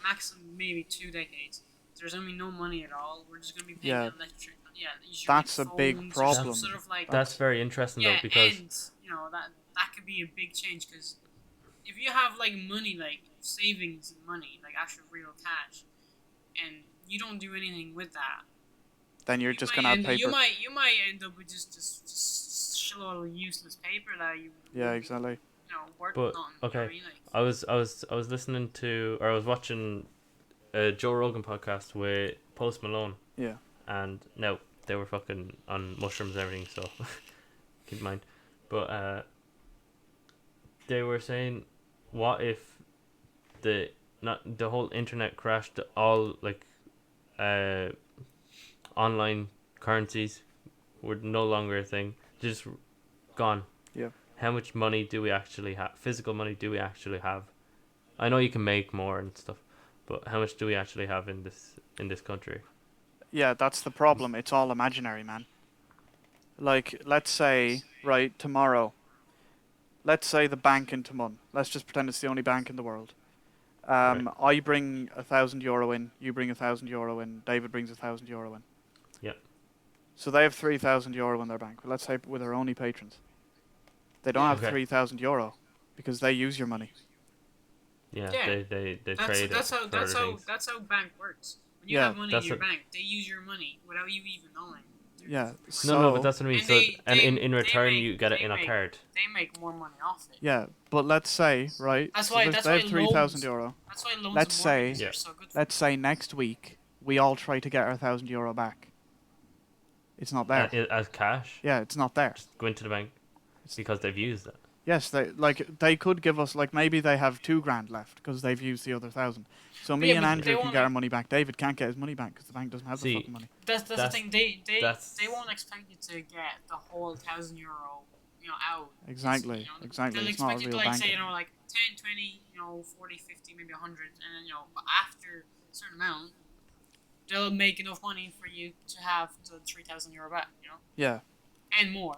maximum maybe 2 decades, there's gonna be no money at all. We're just gonna be paying Yeah. electric. Yeah, use your, That's like, a big phones or problem. some sort of like That's very interesting though, yeah, because and that could be a big change because if you have like money, like savings and money, like actual real cash, and you don't do anything with that, then you're just gonna have paper. You might end up with just shitload of useless paper that you Yeah, exactly. worth But, nothing. okay. You know what I mean? Like, I was listening to, or I was watching a Joe Rogan podcast with Post Malone, Yeah. and now they were fucking on mushrooms and everything, so keep in mind. But they were saying, what if the not the whole internet crashed. All like uh online currencies were no longer a thing. Just gone. Yeah. How much money do we actually have? Physical money do we actually have? I know you can make more and stuff, but how much do we actually have in this country? Yeah, that's the problem. It's all imaginary, man. Like, let's say, right, tomorrow, let's say the bank in Timon. Let's just pretend it's the only bank in the world. Right. I bring €1,000 in, you bring €1,000 in, David brings €1,000 in. Yep. So they have €3,000 in their bank. Let's say with their only patrons. They don't Yeah. have Okay. €3,000 because they use your money. Yeah. Yeah. They That's trade that's it how for other things. that's how bank works. When you Yeah, have money in that's your what. bank, they use your money without you even knowing. Yeah. No, but So that's what I mean. And So, they and they in they return, make you get it they in a make card. they make more money off it. yeah, but let's say, right? That's So why there's- that's they why have €3,000. that's why loans Let's and say mortgages Yeah. are so good for let's say next week we all try to get our €1,000 back. It's not there. As cash, Yeah, it's not there. just go into the bank It's, because they've used it. yes, they could give us like maybe they have €2,000 left because they've used the other 1,000. So But me yeah, and but Andrew they can won't get our money back. David can't get his money back because the bank doesn't have the See, fucking money. that's the That's thing. They that's won't expect you to get the whole €1,000, out. Exactly, exactly. They'll It's not expect a you to real like say, bank. like 10, 20, 40, 50, maybe 100, and then but after a certain amount, they'll make enough money for you to have the €3,000 back, Yeah, and more.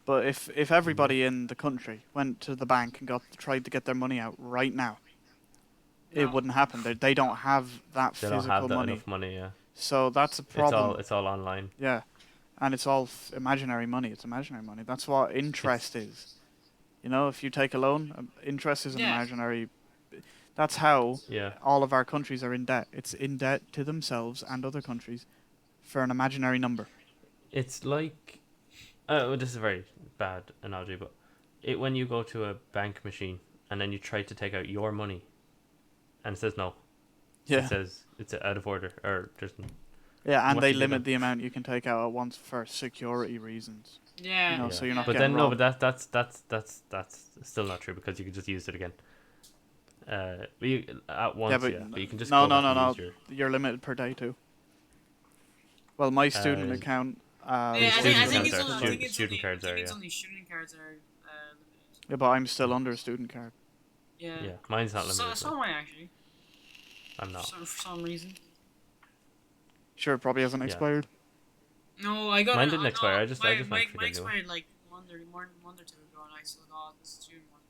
but if everybody in the country went to the bank and tried to get their money out right now, it No. wouldn't happen. They don't have that they don't have physical that money, enough money. Yeah, so that's a problem. it's all online. Yeah, and it's all imaginary money. It's imaginary money. That's what interest It's is. If you take a loan, interest is an Yeah. imaginary. That's how yeah. all of our countries are in debt. It's in debt to themselves and other countries for an imaginary number. It's like, well, this is a very bad analogy, but when you go to a bank machine and then you try to take out your money, and it says no. It Yeah. says it's out of order or there's. Yeah, and What they you do limit then? the amount you can take out at once for security reasons. Yeah. So you're not But getting then no, robbed. but that's still not true because you can just use it again. But you, at once, but yeah. But you can just no, go back no, and no. use your. You're limited per day too. Well, my student account. Yeah, These I student think cards it's are only, student cards are, yeah. only student cards are limited. Yeah, but I'm still under a student card. Yeah. Yeah, mine's not limited. So am I actually. I'm not. For some reason. Sure, it probably hasn't Yeah. expired. No, I got Mine it. didn't expire. I just my, went my, for my the new one. expired like month or two ago, and I still got the student one.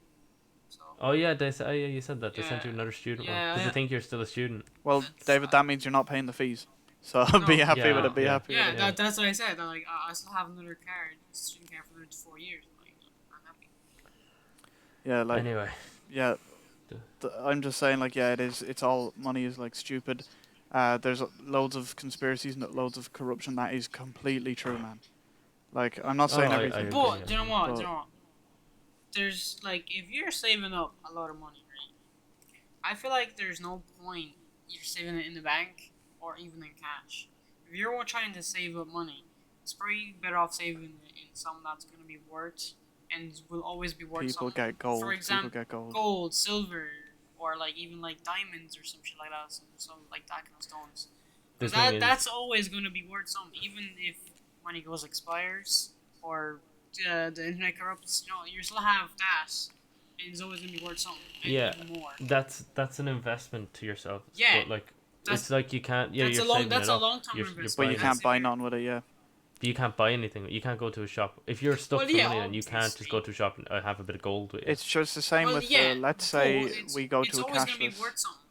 So. Oh yeah, they said. Oh, yeah, you said that they sent you Yeah. another student Yeah, one because I- they think you're still a student. Well, That's David, fine. that means you're not paying the fees. So be No. happy with Yeah, it. Be yeah. happy Yeah, with it. Yeah. that's what I said. I'm like, I still have another card, student card for another 4 years. Like, I'm happy. Yeah, like Anyway, yeah. I'm just saying, like, yeah, it is. It's all money is like stupid. There's loads of conspiracies and loads of corruption. That is completely true, man. Like, I'm not saying I everything. agree, But yeah. do you know what? But- Do you know what? There's like, if you're saving up a lot of money, right? I feel like there's no point you're saving it in the bank or even in cash. If you're trying to save up money, it's probably better off saving it in something that's gonna be worth and will always be worth People something. get gold. For example, People get gold. gold, silver, or like even like diamonds or some shit like that, some like that kind of stones. the Because thing is, that's always going to be worth something, even if money goes expires or the internet corrupts. You still have that, and it's always going to be worth something. And Yeah. even more. that's an investment to yourself. Yeah, But like, that's- it's like you can't. Yeah, that's you're a long. saving That's it a up. long term You're investment. But you buying can't That's buy if you're- none with it. Yeah. But you can't buy anything. You can't go to a shop if you're stuck Well, for yeah, money. Then you can't just go to a shop and have a bit of gold with you. It's just the same Well, with. yeah, Let's but say it's- we go it's to a always going to be cashless. worth something.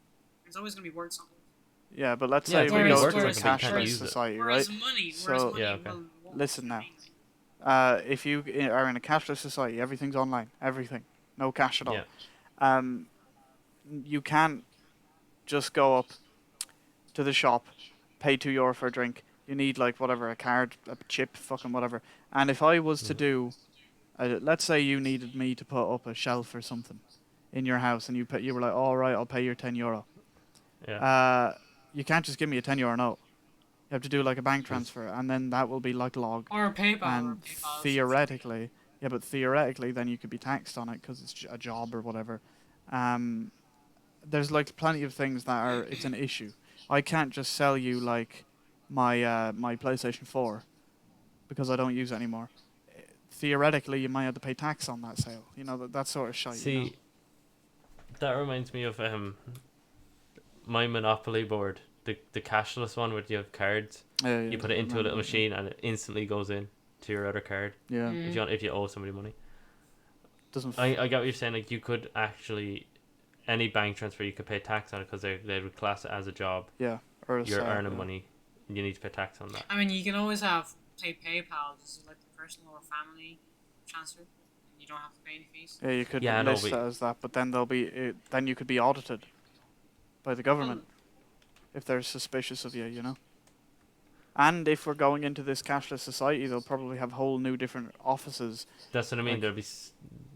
It's always going to be worth something. Yeah, but let's Yeah, say it's we gonna be go worth to a something, but you can't cashless use it. society, right? Whereas money, So- Yeah, okay. won't Listen do now. anything. If you are in a cashless society, everything's online. Everything, no cash at all. Yeah. You can't just go up to the shop, pay €2 for a drink. You need like whatever, a card, a chip, fucking whatever. And if I was to do, let's say you needed me to put up a shelf or something in your house, and you were like, all right, I'll pay your €10. Yeah. You can't just give me a €10 note. You have to do like a bank transfer, and then that will be like logged. Or PayPal. And theoretically, then you could be taxed on it because it's a job or whatever. there's like plenty of things that are it's an issue. I can't just sell you like my PlayStation 4 because I don't use it anymore. Theoretically, you might have to pay tax on that sale. You know that sort of shit. See, You know? that reminds me of my Monopoly board, the cashless one where you have cards. Yeah, You put it I into a little remember that, machine and it instantly goes in to your other card. Yeah, If you owe somebody money. doesn't. I get what you're saying. Like you could actually any bank transfer you could pay tax on it because they would class it as a job. Yeah, or a You're sale, earning yeah. money. You need to pay tax on that. I mean, you can always have PayPal, just like the personal or family transfer. You don't have to pay any fees. Yeah, you could Yeah, I know, list it but- as that, but then then you could be audited by the government if they're suspicious of you. You know. And if we're going into this cashless society, they'll probably have whole new different offices. That's what I mean. Like- There'll be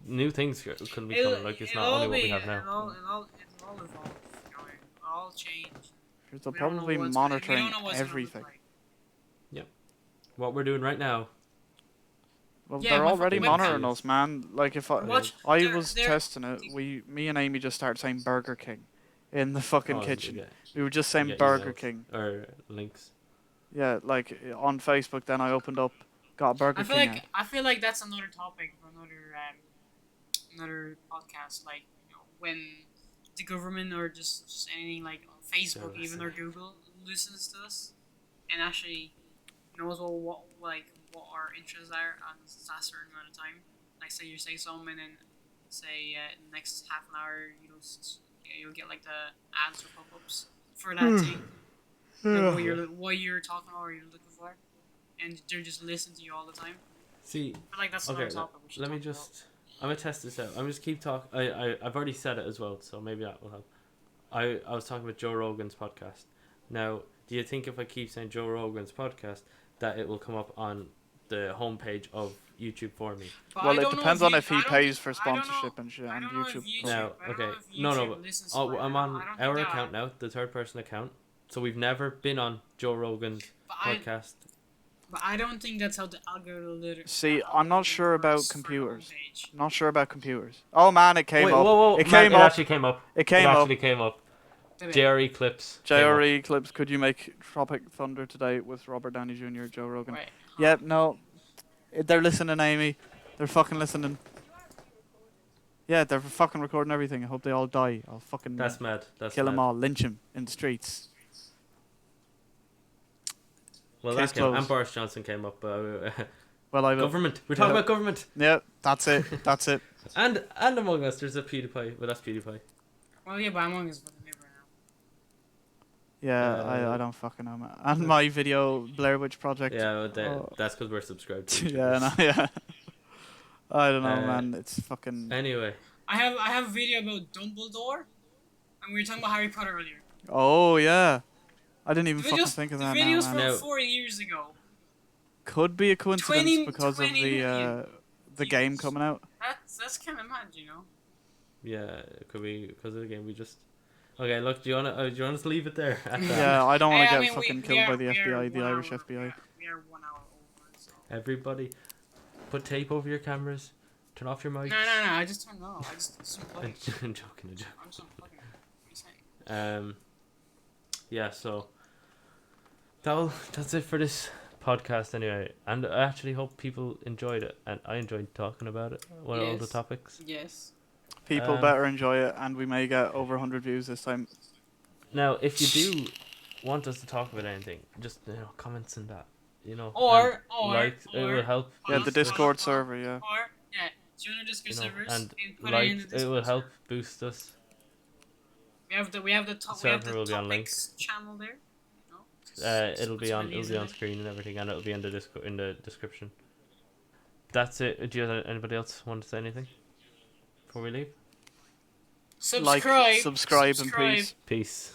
new things could be coming. Like it's not only what we have now. It'll all evolve. You know, it'll all change. They'll We don't know probably be what's- monitoring we don't know what's gonna look everything. like. What we're doing right now. Well, Yeah, they're my already fucking monitoring webcams. us, man. Like if I They're- was they're- testing it, me and Amy just started saying Burger King in the fucking Oh, kitchen. yeah, We were just saying get Burger emails. King. Or links. Yeah, like on Facebook. Then I opened up, got Burger King. ad. I feel like that's another topic for another podcast. Like, you know, when the government or just anything like Facebook, even or Google listens to us and actually knows what our interests are at a certain amount of time. Like, say you say something and say next half an hour you'll get like the ads or pop-ups for that thing. Like what you're talking about or you're looking for, and they're just listening to you all the time. See, I feel like that's okay. another topic we should Let me talk about. just. I'm gonna test this out. I'm just keep talking. I've already said it as well, so maybe that will help. I was talking about Joe Rogan's podcast. Now, do you think if I keep saying Joe Rogan's podcast, that it will come up on the homepage of YouTube for me? But Well, I it don't know depends I on if he don't- pays for I don't know- sponsorship and shit I on don't know if YouTube. No, I don't know okay. if No, YouTube but listens to it. I'm I on don't think our they account are. now, the third person account. So we've never been on Joe Rogan's But podcast. But I don't think that's how the algorithm. See, I'm not sure about works for the computers. homepage. Not sure about computers. Oh man, it came Wait, up. whoa! It Man, came it up. actually came up. It came it up. actually came up. Did it? JRE clips. came up. JRE clips. Could you make Tropic Thunder today with Robert Downey Jr., Joe Rogan? Wait, Yep. No, they're listening, Amy. They're fucking listening. Yeah, they're fucking recording everything. I hope they all die. I'll fucking That's mad. That's kill mad. them all, lynch them in the streets. Well, Case that came, and closed. Boris Johnson came up. Well, I will. Government. We're talking Yeah. about government. Yeah, that's it. That's it. And among us, there's a PewDiePie. Well, that's PewDiePie. Well, yeah, but Among Us fucking live right now. Yeah, I don't fucking know, man. And my video Blair Witch Project. Yeah, well, Oh. that's because we're subscribed to each Yeah, other. no, yeah. I don't know, Uh, man. It's fucking. Anyway, I have a video about Dumbledore, and we were talking about Harry Potter earlier. Oh yeah, I didn't even The fucking videos, think of the that videos now, from man. No. 4 years ago. Could be a coincidence 20 because of 20 the million game views. coming out. That's kind of mad, you know. yeah, it could be because of the game. We just. Okay, look. Do you wanna just leave it there? At that? Yeah, I don't want Hey, to I get mean, fucking we killed are- by the we are FBI, the 1 Irish hour- FBI. We are 1 hour over. So. Everybody, put tape over your cameras. Turn off your mics. No. I just turned it off. I just unplugged. I'm joking. I'm joking. I'm just unplugging it. What are you saying? Yeah, so that's it for this podcast anyway, and I actually hope people enjoyed it, and I enjoyed talking about it. What all the Yes. topics. Yes. People Um, better enjoy it, and we may get over 100 views this time. Now, if you do want us to talk about anything, just comments in that, Or likes, it will help. Yeah, Or- the Discord server, yeah. Or join the Discord servers and put it in the it Discord will help server. boost us. We have the Server will be on topics channel there. No? It'll be on screen and everything, and it'll be in the description. That's it. Do you have anybody else want to say anything before we leave? Subscribe. Subscribe, and peace. Peace.